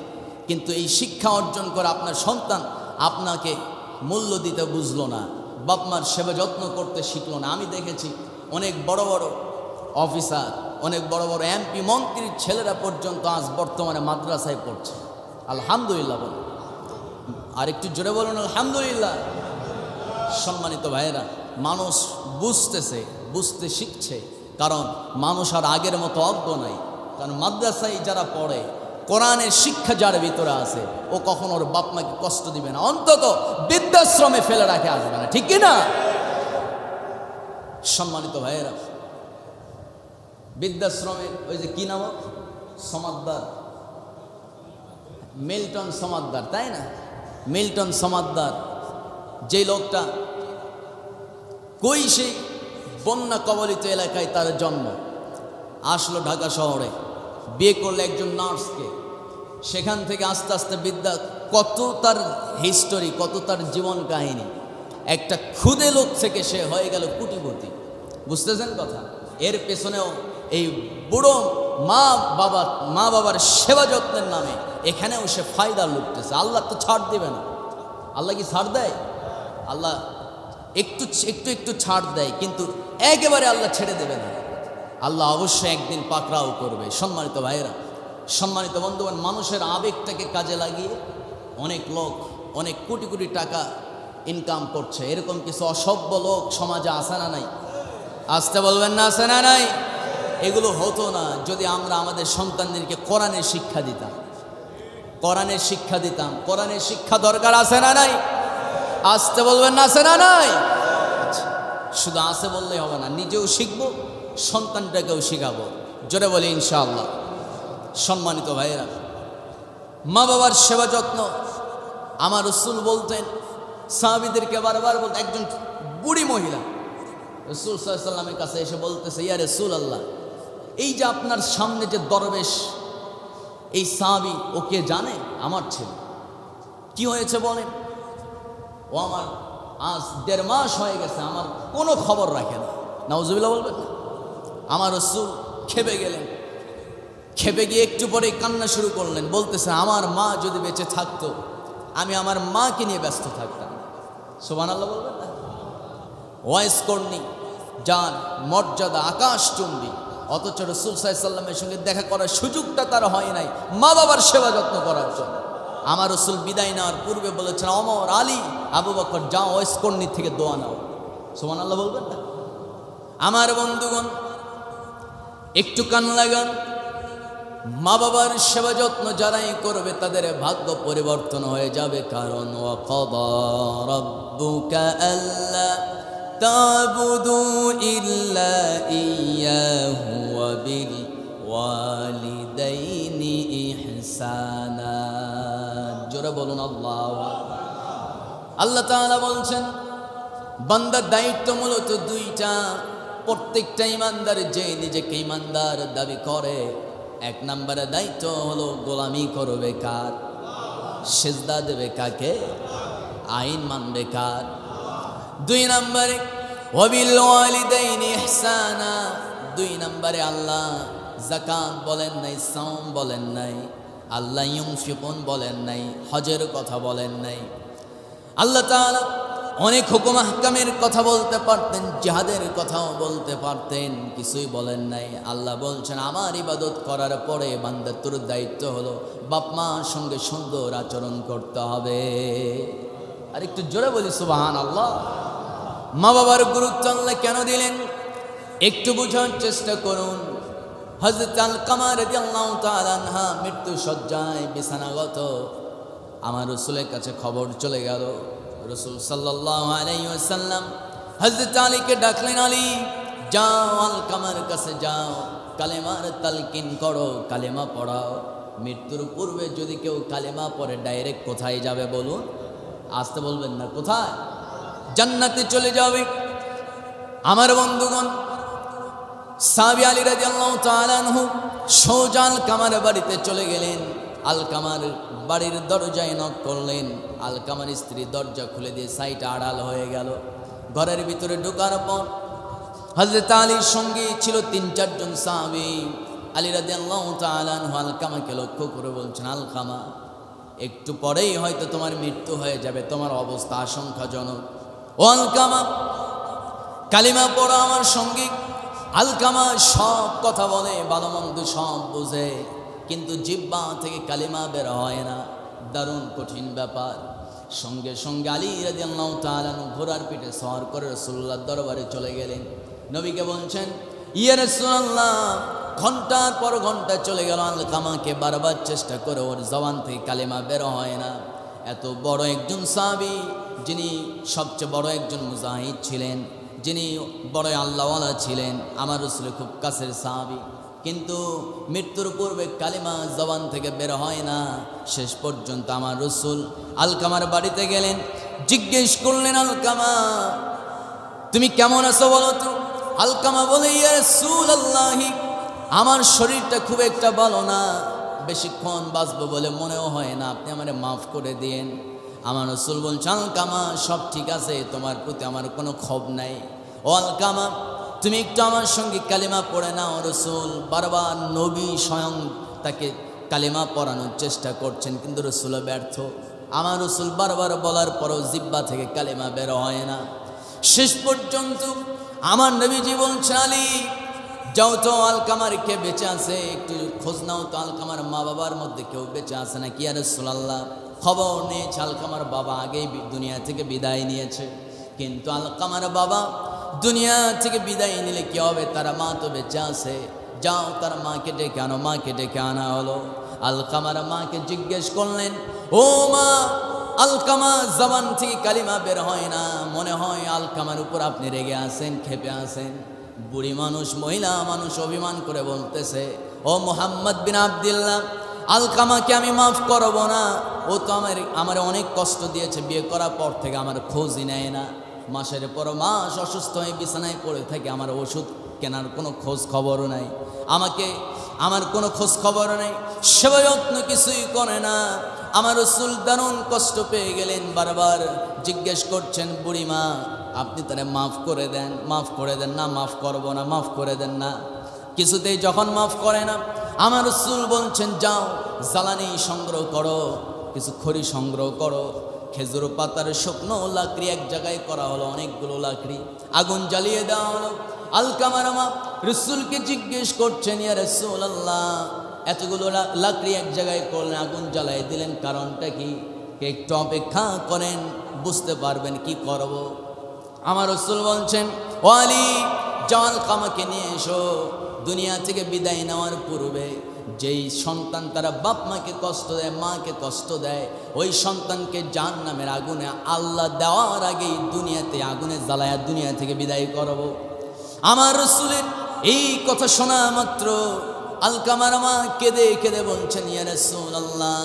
কিন্তু এই শিক্ষা অর্জন করে আপনার সন্তান আপনাকে মূল্য দিতে বুঝলো না, বাপ মার সেবা যত্ন করতে শিখলো না। আমি দেখেছি অনেক বড় বড় অফিসার, অনেক বড় বড় MP মন্ত্রীর ছেলেরা পর্যন্ত আজ বর্তমানে মাদ্রাসায় পড়ছে। আলহামদুলিল্লাহ বলুন, আর একটু জোরে বলুন আলহামদুলিল্লাহ। সম্মানিত ভাইয়েরা, মানুষ বুঝতে শিখছে, কারণ মানুষ আর আগের মতো অজ্ঞ নাই। কারণ মাদ্রাসায় যারা পড়ে, কোরআনের শিক্ষা যার ভিতরে আছে, ও কখনো ওর বাপ মাকে কষ্ট দিবে না, অন্তত বৃদ্ধাশ্রমে ফেলে রাখে আসবে না, ঠিক কিনা? সম্মানিত ভাইয়েরা, বৃদ্ধাশ্রমের ওই যে কি নাম, সমাদদার, মিল্টন সমাদদার, তাই না? মিল্টন সমাদদার, যে লোকটা কই সেই বন্যা কবলিত এলাকায় তার জন্ম, আসলো ঢাকা শহরে, বিয়ে করলে একজন নার্সকে। সেখান থেকে আস্তে আস্তে কত তার হিস্টোরি, কত তার জীবন কাহিনী। একটা ক্ষুদে লোক থেকে সে হয়ে গেল কোটিপতি। বুঝতেছেন কথা? এর পেছনেও এই বুড়ো মা বাবার সেবা যত্নের নামে এখানেও সে ফায়দা লুটতেছে। আল্লাহ তো ছাড় দেবে না। আল্লাহ কি ছাড় দেয়? আল্লাহ একটু ছাড় দেয়, কিন্তু একেবারে আল্লাহ ছেড়ে দেবে না। আল্লাহ অবশ্যই একদিন পাকড়াও করবে। সম্মানিত ভাইয়েরা, সম্মানিত বন্ধুগণ, মানুষের আবেগটাকে কাজে লাগিয়ে অনেক লোক অনেক কোটি কোটি টাকা ইনকাম করছে। এরকম কিছু অসভ্য লোক সমাজে আসে না নাই? আসতে বলবেন না, আসে না নাই? এগুলো হতো না যদি আমরা আমাদের সন্তানদেরকে কোরআনের শিক্ষা দিতাম। কোরআনের শিক্ষা দরকার আছে না নাই? আসতে বলবেন না, আছে না নাই? আচ্ছা, শুধু আছে বললেই হবে না, নিজেও শিখবো, সন্তানটাকেও শিখাবো। জোরে বলি ইনশাআল্লাহ। সম্মানিত ভাইয়েরা, মা বাবার সেবা যত্ন আমার রাসূল বলতেন, সাহাবীদেরকে বারবার বলতেন। একজন বুড়ি মহিলা রাসূল সাল্লাল্লাহু আলাইহি ওয়াসাল্লামের কাছে এসে বলতেছে, ইয়া রাসূলুল্লাহ, এই যে আপনার সামনে যে দরবেশ, এই সাহাবী, ওকে জানে? আমার ছেলে। কি হয়েছে বলেন? ও আমার আজ 1.5 মাস হয়ে গেছে, আমার কোনো খবর রাখে না। নাউজুবিল্লাহ বলবেন না? আমার রাসূল খেপে গেলেন। খেপে গিয়ে একটু পরে কান্না শুরু করলেন, বলতেছে, আমার মা যদি বেঁচে থাকতো, আমি আমার মাকে নিয়ে ব্যস্ত থাকতাম। সুবহানাল্লাহ বলবেন না? ওয়াইস করনি, যার মর্যাদা আকাশচুম্বী, অথচ রাসূল সাল্লাল্লাহু আলাইহি ওয়াসাল্লামের সঙ্গে দেখা করার সুযোগটা তার হয় নাই মা বাবার সেবা যত্ন করার জন্য। আমার রাসূল বিদায় নেওয়ার পূর্বে বলেছেন, ওমর, আলী, আবু বকর, যাও ওয়াইস করনি থেকে দোয়া নাও। সুবহানাল্লাহ বলবেন না? আমার বন্ধুগণ, একটু কান লাগান। মা বাবার সেবা যত্ন যারাই করবে তাদের ভাগ্য পরিবর্তন হয়ে যাবে। কারণ ওয়াকাদা রাব্বুকা আল্লা তা'বুদু ইল্লা ইয়্যাহু ওয়া বিল ওয়ালিদাইনি ইহসানা। জোরে বলুন আল্লাহু আকবার। আল্লাহ তাআলা বলছেন, বান্দার দায়িত্ব মূলত 2টা। প্রত্যেকটা ইমানদার যে নিজেকে ইমানদার দাবি করে, 1 নম্বরে দায়িত্ব হলো গোলামি করবে কার? সিজদা দেবে কাকে? আইন মানবে কার? 2 নম্বরে ওয়াবিল ওয়ালিদাইনি ইহসানা। 2 নম্বরে আল্লাহ যাকাত বলেন নাই, সাওম বলেন নাই, আল্লাহ ইউনফিকুন বলেন নাই, হজের কথা বলেন নাই। আল্লাহ তাআলা অনেক হুকুম আহকামের কথা বলতে পারতেন, জিহাদের কথাও বলতে পারতেন, কিছুই বলেন নাই। আল্লাহ বলছেন, আমার ইবাদত করার পরে বান্দা তোর দায়িত্ব হলো বাপ মার সঙ্গে সুন্দর আচরণ করতে হবে। আর একটু জোরে বলি সুবহানাল্লাহ। মা বাবার গুরুত্ব আল্লাহ কেন দিলেন একটু বোঝার চেষ্টা করুন। হযরত আলকামা রাদিয়াল্লাহু তাআলা আনহা মৃত্যু শয্যায় বিছানাগত। আমার রাসূলের কাছে খবর চলে গেল। রাসূল সাল্লাল্লাহু আলাইহি ওয়াসাল্লাম হযরত আলীকে ডাকলেন, আলী, যাও আলকামার কাছে যাও, কালেমার তালকিন করো, কালেমা পড়াও। মৃত্যুর পূর্বে যদি কেউ কালেমা পড়ে ডাইরেক্ট কোথায় যাবে বলুন? আসতে বলবেন না, কোথায়? জান্নাতে চলে যাবে। আমার বন্ধুগণ, সাহাবী আলী রাদিয়াল্লাহু তাআলা আনহু সোজা আলকামার বাড়িতে চলে গেলেন। আলকামার বাড়ির দরজায় নক করলেন। আলকামার স্ত্রী দরজা খুলে দিয়ে সাইডে আড়াল হয়ে গেল। ঘরের ভিতরে ঢোকার পর হযরত আলীর সঙ্গে ছিল 3-4 জন সাহাবী। আলী রাদিয়াল্লাহু তাআলা আনহু আলকামাকে লক্ষ্য করে বলছেন, আলকামা, একটু পরেই হয়তো তোমার মৃত্যু হয়ে যাবে, তোমার অবস্থা আশঙ্কাজনক। ও আলকামা, কালিমা পড়ো আমার সঙ্গে। আলকামা সব কথা বলে, ভালো মন্দ সব বুঝে, কিন্তু জিহ্বা থেকে কালিমা বের হয় না। দারুণ কঠিন ব্যাপার। সঙ্গে সঙ্গে আলী রাদিয়াল্লাহু তাআলা ঘোড়ার পিঠে সওয়ার করে রাসূলুল্লাহর দরবারে চলে গেলেন। নবীকে বলছেন, ইয়া রাসূলুল্লাহ, ঘন্টার পর ঘন্টা চলে গেল, আলকামাকে বারবার চেষ্টা করে ওর জবান থেকে কালিমা বের হয় না। এত বড় একজন সাহাবী, যিনি সবচেয়ে বড় একজন মুজাহিদ ছিলেন, যিনি বড় আল্লাহওয়ালা ছিলেন, আমার রাসূলের খুব কাছের সাহাবী, কিন্তু মৃত্যুর পূর্বে কালিমা জবান থেকে বের হয় না। শেষ পর্যন্ত আমার রাসূল আলকামার বাড়িতে গেলেন, জিজ্ঞেস করলেন, আলকামা, তুমি কেমন আছো বলো তো? আলকামা বলে, ইয়া রাসূলুল্লাহ, আমার শরীরটা খুব একটা ভালো না, বেশিক্ষণ বাঁচবো বলে মনেও হয় না, আপনি আমারে মাফ করে দিন। আমার রাসূল বলছেন, আলকামা, সব ঠিক আছে, তোমার প্রতি আমার কোনো ক্ষোভ নাই। ও আলকামা, তুমি একটু আমার সঙ্গে কালিমা পড়ে নাও। রাসূল বারবার, নবী স্বয়ং তাকে কালিমা পড়ানোর চেষ্টা করছেন, কিন্তু রাসূল ব্যর্থ। আমার রাসূল বারবার বলার পরও জিহ্বা থেকে কালিমা বের হয় না। শেষ পর্যন্ত আমার নবীজি বলছেন, আলী, যাও তো আলকামার কে বেঁচে আছে একটু খোঁজ নাও তো, আলকামার মা বাবার মধ্যে কেউ বেঁচে আছে নাকি? ইয়া রাসূলুল্লাহ, খবর নিয়েছে আলকামার বাবা আগেই দুনিয়া থেকে বিদায় নিয়েছে, কিন্তু আলকামার বাবা দুনিয়া থেকে বিদায় নিলে কি হবে, তার মা তো বেঁচে আছে, যাও তার মাকে ডেকে আনো। মাকে ডেকে আনা হলো। আলকামার মাকে জিজ্ঞেস করলেন, ও মা, আলকামা জবান থেকে কালিমা বের হয় না, মনে হয় আলকামার উপর আপনি রেগে আছেন, ক্ষেপে আছেন। বুড়ি মানুষ, মহিলা মানুষ অভিমান করে বলতেছে, ও মুহাম্মদ বিন আব্দুল্লাহ, আলকামাকে আমি মাফ করব না। ও তো আমার অনেক কষ্ট দিয়েছে, বিয়ে করার পর থেকে আমার খোঁজই নেয় না। মাসের পর মাস অসুস্থ হয়ে বিছানায় পড়ে থাকে, আমার ওষুধ কেনার কোনো খোঁজ খবরও নাই, আমার কোনো খোঁজ খবরও নেই, সেবা যত্ন কিছুই করে না। আমার রাসূল দারুণ কষ্ট পেয়ে গেলেন, বারবার জিজ্ঞেস করছেন, বুড়িমা আপনি তারে মাফ করে দেন, মাফ করে দেন না। মাফ করব না, মাফ করে দেন না। কিছুতেই যখন মাফ করে না, আমার রাসূল বলছেন, যাও জ্বালানি সংগ্রহ করো, কিছু খড়ি সংগ্রহ করো। খেজুর পাতার শুকনো লাকড়ি এক জায়গায় করা হলো, অনেকগুলো লাকড়ি, আগুন জ্বালিয়ে দেওয়া হলো। আলকামার মা রাসূলকে জিজ্ঞেস করছেন, ইয়া রাসূলুল্লাহ, এতগুলো লাকড়ি এক জায়গায় করলেন, আগুন জ্বালিয়ে দিলেন, কারণটা কি? একটু অপেক্ষা করেন, বুঝতে পারবেন কি করব। আমার রাসূল বলছেন, ও আলী, যাও আলকামাকে নিয়ে এসো। দুনিয়া থেকে বিদায় নেওয়ার পূর্বে যেই সন্তান তারা বাপ মাকে কষ্ট দেয়, মাকে কষ্ট দেয়, ওই সন্তানকে জাহান্নামের আগুনে আল্লাহ দেওয়ার আগেই দুনিয়াতে আগুনে জ্বালায়া দুনিয়া থেকে বিদায় করব। আমার রাসূলের এই কথা শোনা মাত্র আলকামার মা কেঁদে কেঁদে বলছেন, ইয়া রাসূলুল্লাহ,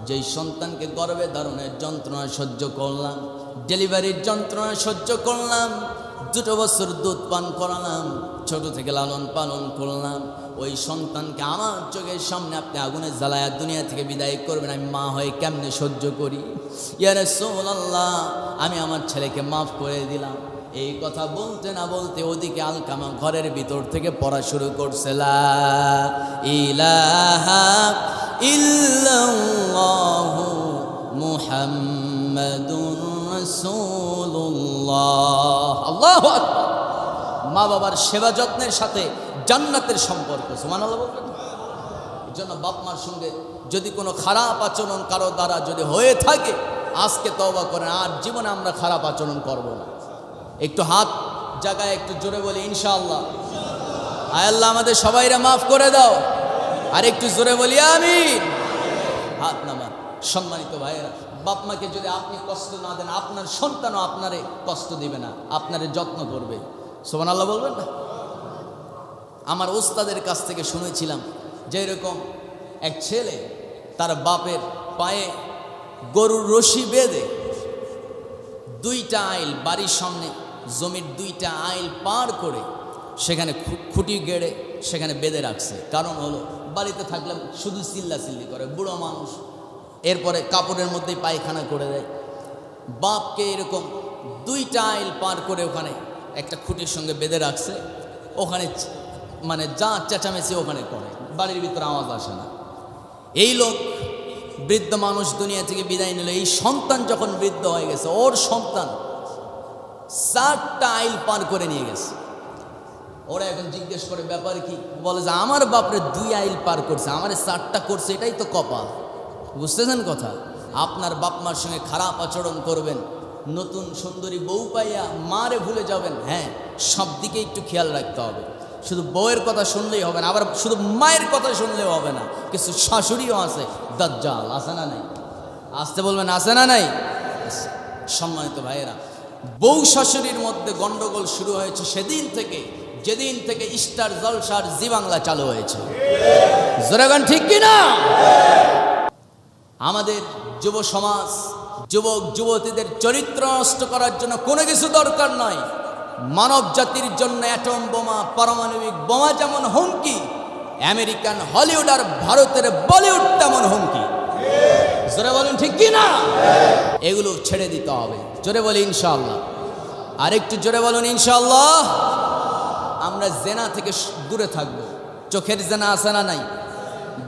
যেই সন্তানকে গর্ভে ধারণের যন্ত্রণা সহ্য করলাম, ডেলিভারির যন্ত্রণা সহ্য করলাম, 2 বছর দুধ পান করালাম, ছোট থেকে লালন পালন করলাম, ওই সন্তানকে আমার চোখের সামনে আপনি আগুনে জ্বালায়া দুনিয়া থেকে বিদায় করবেন, আমি মা হয়ে কেমনে সহ্য করি? ইয়া রাসূলুল্লাহ, আমি আমার ছেলেকে মাফ করে দিলাম। এই কথা বলতে না বলতে ওদিকে আলকামা ঘরের ভিতর থেকে পড়া শুরু করছে, লা ইলাহা ইল্লাল্লাহু মুহাম্মাদুর রাসূলুল্লাহ। আল্লাহু আকবার। মা বাবার সেবা যত্নের সাথে জান্নাতের সম্পর্ক, সুবহানাল্লাহ বলবেন। এই জন্য বাপ মার সঙ্গে যদি কোনো খারাপ আচরণ কারো দ্বারা যদি হয়ে থাকে, আজকে তওবা করেন, আর জীবনে আমরা খারাপ আচরণ করব না। একটু হাত জায়গায় একটু জোরে বলি ইনশাআল্লাহ। আয় আল্লাহ আমাদের সবাইরা মাফ করে দাও। আর একটু জোরে বলি আমিন। হাত নামান। সম্মানিত ভাইয়েরা, বাপ মাকে যদি আপনি কষ্ট না দেন, আপনার সন্তানও আপনারে কষ্ট দিবে না, আপনারে যত্ন করবে। সুবহানাল্লাহ বলবেন না? আমার ওস্তাদের কাছ থেকে শুনেছিলাম যে এরকম এক ছেলে তার বাপের পায়ে গরুর রশি বেঁধে 2টা আইল, বাড়ির সামনে জমির 2টা আইল পার করে সেখানে খুঁটি গেড়ে সেখানে বেঁধে রাখছে। কারণ হলো বাড়িতে থাকলে শুধু চিল্লাচিল্লি করে, বুড়ো মানুষ, এরপরে কাপড়ের মধ্যেই পায়খানা করে দেয়। বাপকে এরকম 2টা আইল পার করে ওখানে একটা খুঁটির সঙ্গে বেঁধে রাখছে, ওখানে মানে যা চেঁচামেচি ওখানে করে, বাড়ির ভিতরে আওয়াজ আসে না। এই লোক বৃদ্ধ মানুষ দুনিয়া থেকে বিদায় নিল। এই সন্তান যখন বৃদ্ধ হয়ে গেছে, ওর সন্তান 4টা আইল পার করে নিয়ে গেছে। ওরা এখন জিজ্ঞেস করে ব্যাপার কি? বলে যে আমার বাপরে 2 আইল পার করছে, আমারে 4টা করছে, এটাই তো কপাল। বুঝতেছেন কথা? আপনার বাপ মার সঙ্গে খারাপ আচরণ করবেন, নতুন সুন্দরী বউ পাইয়া মারে ভুলে যাবেন। হ্যাঁ, সব দিকে একটু খেয়াল রাখতে হবে। শুধু বউয়ের কথা শুনলেই হবে না, আবার শুধু মায়ের কথা শুনলেও হবে না। কিছু শাশুড়িও আছে দাজ্জাল, আছে না নাই? আসতে বলবেন, আছে না নাই? সম্মানিত ভাইয়েরা, বউ শাশুড়ির মধ্যে গন্ডগোল শুরু হয়েছে সেদিন থেকে, যেদিন থেকে স্টার জলসার জি বাংলা চালু হয়েছে। জোরাগান ঠিক কিনা? আমাদের যুব সমাজ, যুবক যুবতীদের চরিত্র নষ্ট করার জন্য কোনো কিছু দরকার নয়। মানব জাতির জন্য অ্যাটম বোমা, পারমাণবিক বোমা যেমন হুমকি, আমেরিকান হলিউড আর ভারতের বলিউড তেমন হুমকি। জোরে বলেন ঠিক কি না? এগুলো ছেড়ে দিতে হবে। জোরে বলি ইনশাআল্লাহ। আর একটু জোরে বলুন ইনশাআল্লাহ। আমরা জেনা থেকে দূরে থাকবো। চোখের জেনা আছে না নাই?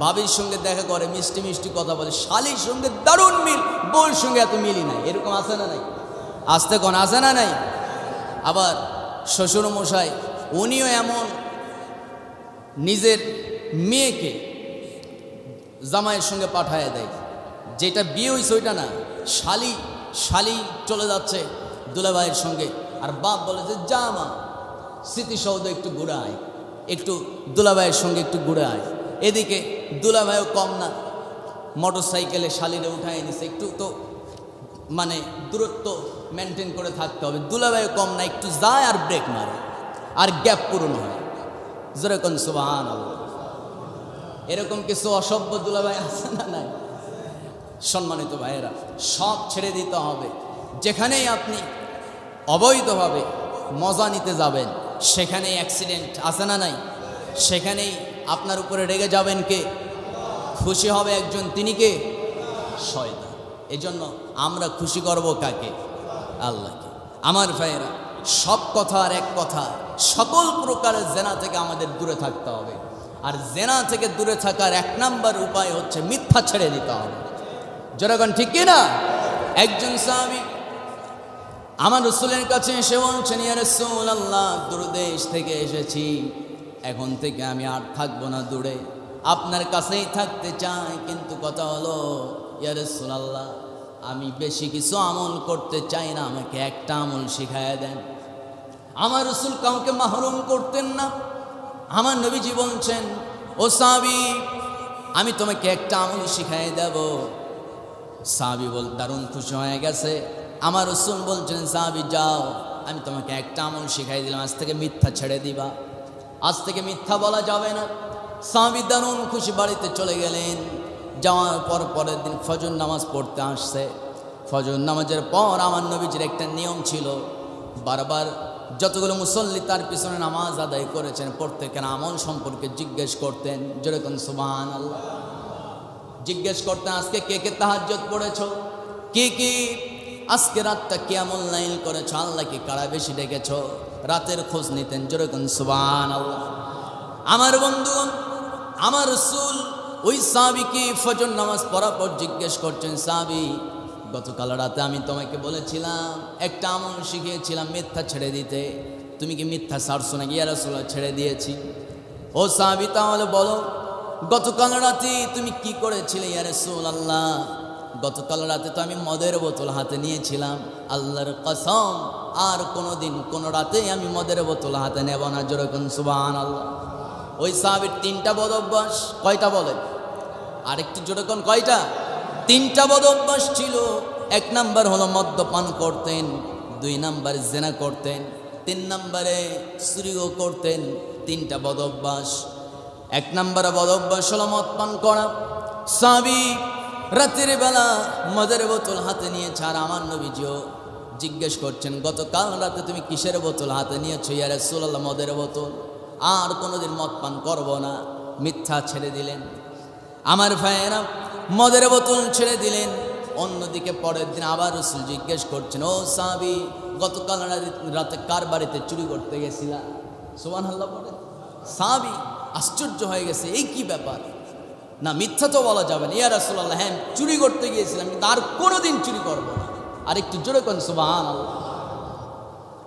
ভাবির সঙ্গে দেখা করে, মিষ্টি মিষ্টি কথা বলে, শালির সঙ্গে দারুণ মিল, বউর সঙ্গে এত মিলই নাই, এরকম আছে না নাই? আসতে কোন আছে না নাই? আবার শ্বশুর মশাই উনিও এমন নিজের মেয়েকে জামাইয়ের সঙ্গে পাঠায় দেয়, যেটা বিয়ে হয়েছে ওইটা না, শালি চলে যাচ্ছে দুলাভাইয়ের সঙ্গে, আর বাপ বলে যে জামা স্মৃতিসৌধ একটু ঘুরে আয়, একটু দুলাভাইয়ের সঙ্গে একটু ঘুরে আয়। এদিকে দুলাভাইও কম না, মোটর সাইকেলে শালিরে উঠায় নিছে, একটু তো মানে দূরত্ব মেনটেন করে থাকতে হবে। দুলাভাই কম না, একটু যায় আর ব্রেক মারে আর গ্যাপ পূরণ হয়। যেরকম সুবহানাল্লাহ। এরকম কিছু অসভ্য দুলাভাই আছে না নাই? সম্মানিত ভাইয়েরা, সব ছেড়ে দিতে হবে। যেখানেই আপনি অবৈধভাবে মজা নিতে যাবেন সেখানেই অ্যাক্সিডেন্ট আছে না নাই? সেখানেই আপনার উপরে রেগে যাবেন কে? খুশি হবে একজন, তিনি কে? শয়তান। এজন্য আমরা খুশি করব কাকে? আল্লাহকে। আমার ভাইয়েরা, সব কথার এক কথা, সকল প্রকারের জেনা থেকে আমাদের দূরে থাকতে হবে। আর জেনা থেকে দূরে থাকার এক নাম্বার উপায় হচ্ছে মিথ্যা ছেড়ে দিতে হবে। জনগণ ঠিক কিনা? একজন সাহাবী আমার রাসূলের কাছে এসে বলছেন, ইয়া রাসূলুল্লাহ, দূরদেশ থেকে এসেছি, এখন থেকে আমি আর থাকবো না দূরে, আপনার কাছেই থাকতে চাই। কিন্তু কথা হলো, ইয়া রাসূলুল্লাহ, আমি বেশি কিছু আমল করতে চাই না, আমাকে একটা আমল শিখায়া দেন। আমার রাসূল কাউকে মাহরুম করতেন না। আমার নবীজি বলছেন, ও সাহাবী, আমি তোমাকে একটা আমল শিখাই দেব। সাহাবী দারুণ খুশি হয়ে গেছে। আমার রাসূল বলছেন, সাহাবী যাও, আমি তোমাকে একটা আমল শিখাই দিলাম, আজ থেকে মিথ্যা ছেড়ে দিবা, আজ থেকে মিথ্যা বলা যাবে না। সাহাবী দারুণ খুশি, বাড়িতে চলে গেলেন। যাওয়ার পর পরের দিন ফজর নামাজ পড়তে আসছে। ফজর নামাজের পর আমার নবীজির একটা নিয়ম ছিল, বারবার যতগুলো মুসল্লি তার পিছনে নামাজ আদায় করেছেন প্রত্যেকের আমল সম্পর্কে জিজ্ঞেস করতেন। যেরকম সুবহানাল্লাহ জিজ্ঞেস করতেন, আজকে কে কে তাহাজ্জুদ পড়েছো, কে কে আজকে রাতটা কিয়ামুল লাইল করেছো, আল্লাহকে কারা বেশি ডেকেছো, রাতের খোঁজ নিতেন। যেরকম সুবহানাল্লাহ। আমার বন্ধু, আমার রাসূল ওই সাহাবীকে ফজর নামাজ পড়ার পর জিজ্ঞেস করছেন, সাহাবী, গতকাল রাতে আমি তোমাকে বলেছিলাম, একটা আমল শিখিয়েছিলাম মিথ্যা ছেড়ে দিতে, তুমি কি মিথ্যা ছাড়ছো নাকি? ইয়া রাসূলুল্লাহ, ছেড়ে দিয়েছি। ও সাহাবী, তাহলে বলো গতকাল রাতে তুমি কি করেছিলে? ইয়া রাসূলুল্লাহ, গতকাল রাতে তো আমি মদের বোতল হাতে নিয়েছিলাম, আল্লাহর কসম আর কোনোদিন কোনো রাতে আমি মদের বোতল হাতে নেব না। যেরকম সুবহানাল্লাহ। ওই সাহাবীর তিনটা বদ অভ্যাস, কয়টা বলেন? আরেকটু যেরকম কয়টা? তিনটা বদ অভ্যাস ছিল। এক নাম্বার হলো মদ্যপান করতেন, দুই নাম্বারে জেনা করতেন, তিন নাম্বারে চুরিও করতেন। তিনটা বদ অভ্যাস। এক নাম্বারে বদ অভ্যাস হলো মদ পান করা। সাহাবী রাতের বেলা মদের বোতল হাতে নিয়েছে, আর আমার নবীজিও জিজ্ঞেস করছেন, গতকাল রাতে তুমি কিসের বোতল হাতে নিয়েছো? ইয়া রাসূলুল্লাহ, মদের বোতল, আর কোনোদিন মদ পান করব না। মিথ্যা ছেড়ে দিলেন। আমার ভাইয়েরা, মদের বোতল ছেড়ে দিলেন। অন্যদিকে পরের দিন আবার রাসূল জিজ্ঞেস করছেন, ও সাহাবী, গতকাল রাতে কার বাড়িতে চুরি করতে গেছিলা? সুবহানাল্লাহ বলে। সাহাবী আশ্চর্য হয়ে গেছে, এই কি ব্যাপার? না, মিথ্যা তো বলা যাবে না। ইয়া রাসূলুল্লাহ, হ্যাঁ চুরি করতে গিয়েছিলাম, কিন্তু আর কোনোদিন চুরি করব না। আর একটু জোরে কোন সুবহানাল্লাহ।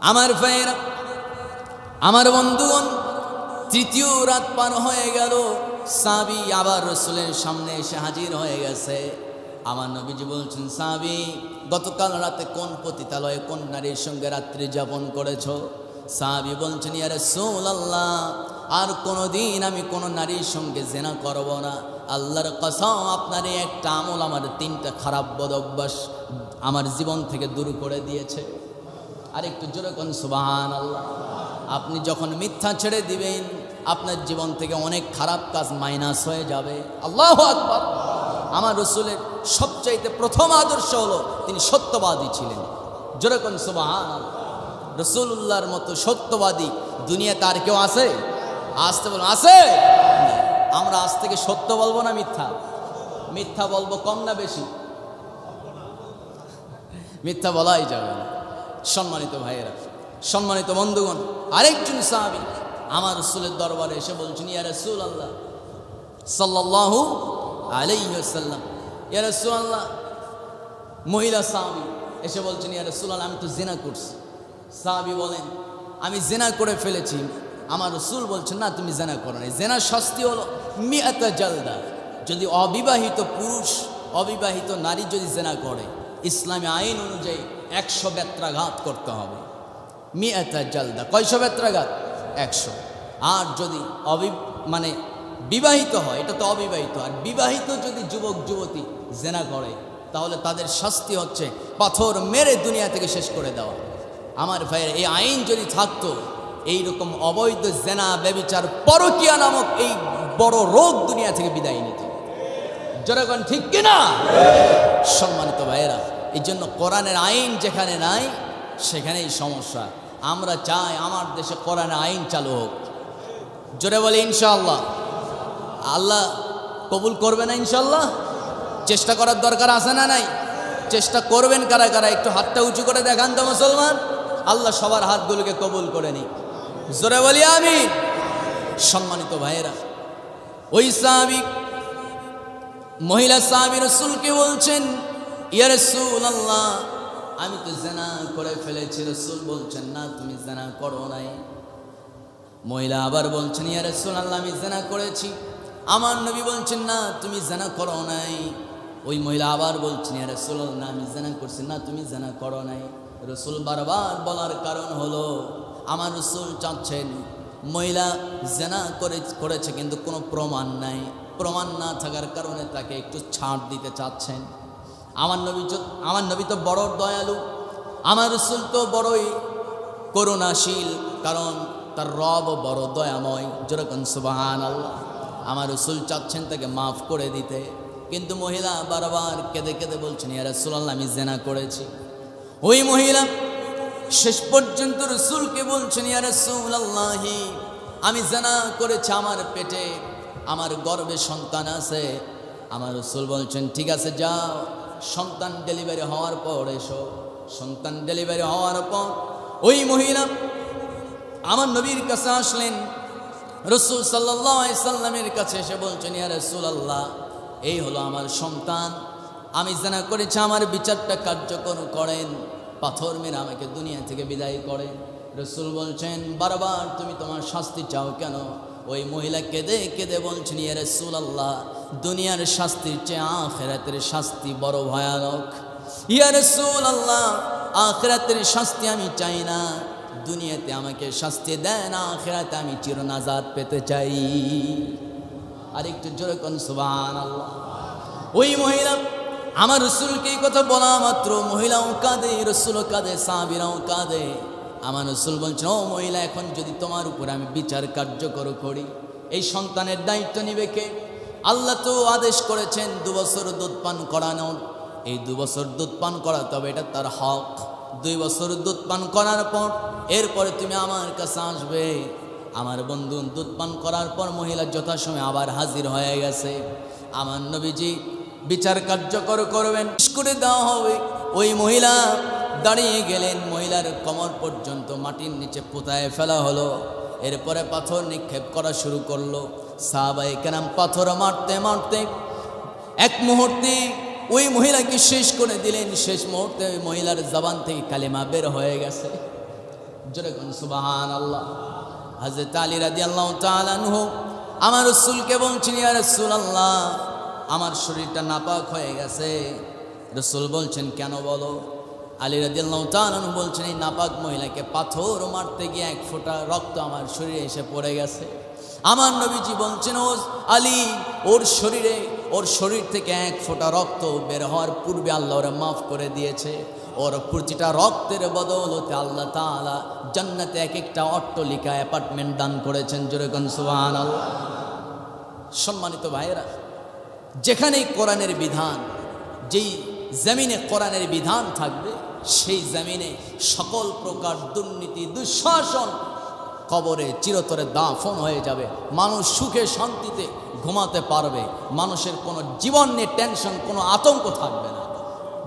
আমার ভাইয়েরা, আমার বন্ধুগণ, তৃতীয় রাত পার হয়ে গেল। সাহাবী আবার রাসূলের সামনে এসে হাজির হয়ে গেছে। আমার নবীজি বলছেন, সাহাবী, গতকাল রাতে কোন পতিতালয়ে কোন নারীর সঙ্গে রাত্রি যাপন করেছো? সাহাবী বলছেন, ইয়া রাসূলুল্লাহ, আর কোনোদিন আমি কোনো নারীর সঙ্গে জেনা করব না। আল্লাহর কসম, আপনার এই একটা আমল আমার তিনটা খারাপ বদ অভ্যাস আমার জীবন থেকে দূর করে দিয়েছে। আর একটু জোরে কোন সুবহানাল্লাহ। আপনি যখন মিথ্যা ছেড়ে দিবেন, আপনার জীবন থেকে অনেক খারাপ কাজ মাইনাস হয়ে যাবে। আল্লাহু আকবার। আমার রাসূলের সবচাইতে প্রথম আদর্শ হলো তিনি সত্যবাদী ছিলেন। জোরে কোন সুবহানাল্লাহ। রাসূলুল্লাহর মতো সত্যবাদী দুনিয়াতে আর কেউ আছে? আসতে বলুন, আছে? আমরা আজ থেকে সত্য বলবো না মিথ্যা? মিথ্যা বলবো কম না বেশি? মিথ্যা বলাই যাবে না। সম্মানিত ভাইয়েরা, সম্মানিত বন্ধুগণ, আরেকজন সাহাবী আমার রাসূলের দরবারে এসে বলছেন, ইয়া রাসূলুল্লাহ সাল্লাল্লাহু আলাইহি ওয়াসাল্লাম, ইয়া রাসূলুল্লাহ, মহিলা সাহাবী এসে বলছেন, ইয়া রাসূলুল্লাহ, আমি তো জিনা করছি। সাহাবী বলেন, আমি জিনা করে ফেলেছি। আমার রাসূল বলছেন, না, তুমি জিনা করো না। জিনার শাস্তি হলো মিআতা জালদা। যদি অবিবাহিত পুরুষ, অবিবাহিত নারী যদি জিনা করে, ইসলামী আইন অনুযায়ী 100 বেত্রাঘাত করতে হবে। মিআতা জালদা, কয়শো বেত্রাঘাত? 100। আর যদি বিবাহিত হয়, এটা তো অবিবাহিত, আর বিবাহিত যদি যুবক যুবতী জেনা করে তাহলে তাদের শাস্তি হচ্ছে পাথর মেরে দুনিয়া থেকে শেষ করে দেওয়া। আমার ভাইয়ের, এই আইন যদি থাকতো, এইরকম অবৈধ জেনা, ব্যভিচার, পরকীয়া নামক এই বড় রোগ দুনিয়া থেকে বিদায় নিত। জনগণ ঠিক কিনা? সম্মানিত ভাইয়েরা, এই জন্য কোরআনের আইন যেখানে নাই সেখানেই সমস্যা। আমরা চাই আমার দেশে কোরআনের আইন চালু হোক। জোরে বলি ইনশাআল্লাহ। আল্লাহ কবুল করবে না ইনশাআল্লাহ? চেষ্টা করার দরকার আছে না নাই? চেষ্টা করবেন কারা কারা? একটু হাতটা উঁচু করে দেখান তো মুসলমান। আল্লাহ সবার হাতগুলোকে কবুল করে নিক। জোরে বলি আমিন। সম্মানিত ভাইয়েরা, ওই সাহাবী, মহিলা সাহাবী রাসূলকে বলছেন, ইয়া রাসূলুল্লাহ, আমি তো জেনা করে ফেলেছি। রাসূল বলছেন, না তুমি জেনা করো নাই। মহিলা আবার বলছেন, ইয়া রাসূলুল্লাহ, আমি জেনা করেছি। আমার নবী বলছেন, না তুমি জেনা করো নাই। ওই মহিলা আবার বলছেন, ইয়া রাসূলুল্লাহ, না আমি জেনা করছি। না তুমি জেনা করো নাই। রাসূল বারবার বলার কারণ হলো, আমার রাসূল চাচ্ছেন মহিলা জেনা করেছে কিন্তু কোনো প্রমাণ নাই। প্রমাণ না থাকার কারণে তাকে একটু ছাড় দিতে চাচ্ছেন। আমার নবী তো বড় দয়ালু, আমার রাসূল তো বড়ই করুণাশীল, কারণ তার রব বড় দয়াময়। যেরকম সুবহানাল্লাহ। আমার রাসূল চাচ্ছেন তাকে মাফ করে দিতে, কিন্তু মহিলা বারবার কেঁদে কেঁদে বলছেন, ইয়া রাসূলুল্লাহ, আমি জেনা করেছি। ওই মহিলা শেষ পর্যন্ত রাসূলকে বলছেন, ইয়া রাসূলুল্লাহ, আমি জেনা করেছি, আমার পেটে, আমার গর্ভে সন্তান আছে। আমার রাসূল বলছেন, ঠিক আছে যাও, সন্তান ডেলিভারি হওয়ার পর এসো। সন্তান ডেলিভারি হওয়ার পর ওই মহিলা আমার নবীর কাছে আসলেন। রাসূল সাল্লাল্লাহু আলাইহি সাল্লামের কাছে এসে বলছেন, ইয়া রাসূলুল্লাহ, এই হলো আমার সন্তান, আমি জেনা করেছি, আমার বিচারটা কার্যকর করেন, পাথর মেরে আমাকে দুনিয়া থেকে বিদায় করেন। রাসূল বলছেন, বারবার তুমি তোমার শাস্তি চাও কেন? ওই মহিলা কেঁদে কেঁদে বলছেন, ইয়া রাসূলুল্লাহ, দুনিয়ার শাস্তির চেয়ে আখিরাতের শাস্তি বড় ভয়ানক। ইয়া রাসূলুল্লাহ, আখিরাতের শাস্তি আমি চাই না, দুনিয়াতে আমাকে শাস্তি দেন, আখিরাতে আমি চিরনাজাত পেতে চাই। আর একটু জোরে কোন সুবহানাল্লাহ। ওই মহিলা আমার রাসূলকে এই কথা বলা মাত্র মহিলাও কাঁদে, রাসূলও কাঁদে, সাহাবীরাও কাঁদে। আমার রাসূল বলছেন, ও মহিলা, এখন যদি তোমার উপর আমি বিচার কার্যকর করি, এই সন্তানের দায়িত্ব নিবে কে? আল্লাহ তো আদেশ করেছেন 2 বছর দুধ পান করানোর। এই 2 বছর দুধ পান করাতে হবে, এটা তার হক। 2 বছর দুধ পান করার পর এরপরে তুমি আমার কাছে আসবে। আমার বন্ধু দুধ পান করার পর মহিলা যথাসময়ে আবার হাজির হয়ে গেছে। আমার নবীজি বিচার কার্যকর করবেন, করে দেওয়া হবে। ওই মহিলা দাঁড়িয়ে গেলেন, মহিলার কোমর পর্যন্ত মাটির নিচে পুঁতায় ফেলা হলো। এরপরে পাথর নিক্ষেপ করা শুরু করলো। সাহাবায়ে কেরাম পাথর মারতে মারতে এক মুহূর্তে ওই মহিলাকে শেষ করে দিলেন। শেষ মুহূর্তে ওই মহিলার জবান থেকে কালেমা বের হয়ে গেছে। জোরে কোন সুবহানাল্লাহ। হযরত আলী রাদিয়াল্লাহু তাআলা আনহু আমার রাসূলকে বলছেন, ইয়া রাসূলুল্লাহ, আমার শরীরটা নাপাক হয়ে গেছে। রাসূল বলছেন, কেন বলো? আলী রাদিয়াল্লাহু তাআলা আনহু বলছেন, এই নাপাক মহিলাকে পাথর মারতে গিয়ে 1 ফোঁটা রক্ত আমার শরীরে এসে পড়ে গেছে। আমার নবীজি বলছেন, ও আলী, ওর শরীর থেকে 1 ফোঁটা রক্ত বের হওয়ার পূর্বে আল্লাহ ওরা মাফ করে দিয়েছে। ওর প্রতিটা রক্তের বদৌলতে আল্লাহ তাআলা জান্নাতে এক একটা অট্টালিকা, অ্যাপার্টমেন্ট দান করেছেন। জোরে কোন সুবহানাল্লাহ। সম্মানিত ভাইয়েরা, যেখানেই কোরআনের বিধান, যেই জমিনে কোরআনের বিধান থাকবে, সেই জমিনে সকল প্রকার দুর্নীতি, দুঃশাসন কবরে চিরতরে দাফন হয়ে যাবে। মানুষ সুখে শান্তিতে ঘুমাতে পারবে, মানুষের কোনো জীবন নিয়ে টেনশন, কোনো আতঙ্ক থাকবে না।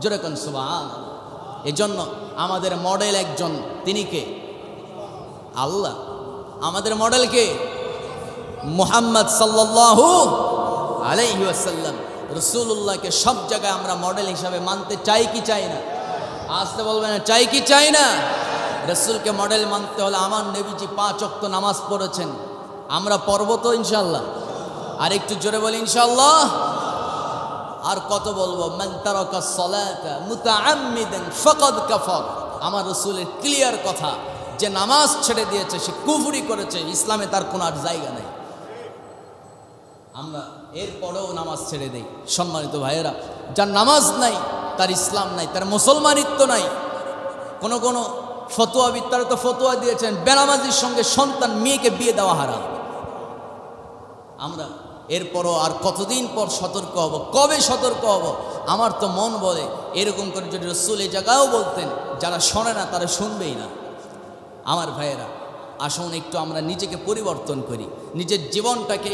জোরে কোন সুবহানাল্লাহ। এজন্য আমাদের মডেল একজন, তিনি কে? আল্লাহ। আমাদের মডেল কে? মুহাম্মদ সাল্লাল্লাহু আলাইহি ওয়াসাল্লাম। রাসূলুল্লাহকে সব জায়গায় আমরা মডেল হিসাবে মানতে চাই কি চাই না? আসতে বলবেন, চাই কি চাই না? রাসূলকে মডেল মানতে হলে আমার নবীজি 5 ওয়াক্ত নামাজ পড়েছেন, আমরা পড়ব তো ইনশাআল্লাহ। আর একটু জোরে বলি ইনশাআল্লাহ। আর কত বলবো, মান তারাকা সালাতা মুতাআম্মিদান ফাকাদ কাফার। আমার রাসূলের ক্লিয়ার কথা, যে নামাজ ছেড়ে দিয়েছে সে কুফরি করেছে, ইসলামে তার কোনো আর জায়গা নেই। আমরা এরপরেও নামাজ ছেড়ে দেই। সম্মানিত ভাইয়েরা, যার নামাজ নাই, তার ইসলাম নাই, তার মুসলমানিত্ব নাই। কোন কোন ফতোয়াবিদ তারা তো ফতোয়া দিয়েছেন বেনামাজির সঙ্গে সন্তান মেয়েকে বিয়ে দেওয়া হারাম। আমরা এরপরও আর কতদিন পর সতর্ক হব, কবে সতর্ক হব? আমার তো মন বলে এরকম করে যদি রাসূল এই জায়গায়ও বলতেন, যারা শোনে না তারা শুনবেই না। আমার ভাইয়েরা, আসুন একটু আমরা নিজেকে পরিবর্তন করি, নিজের জীবনটাকে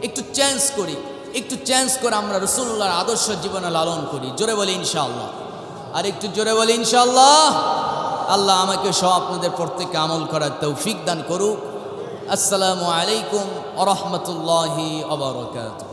একটু চেঞ্জ করি, একটু চেঞ্জ করে আমরা রাসূলুল্লাহর আদর্শ জীবনে লালন করি। জোরে বলি ইনশাআল্লাহ, আর একটু জোরে বলি ইনশাআল্লাহ। আল্লাহ আমাকে সব আপনাদের প্রত্যেককে আমল করার তৌফিক দান করুক। আসসালামু আলাইকুম ওয়া রাহমাতুল্লাহি ওয়া বারাকাতুহু।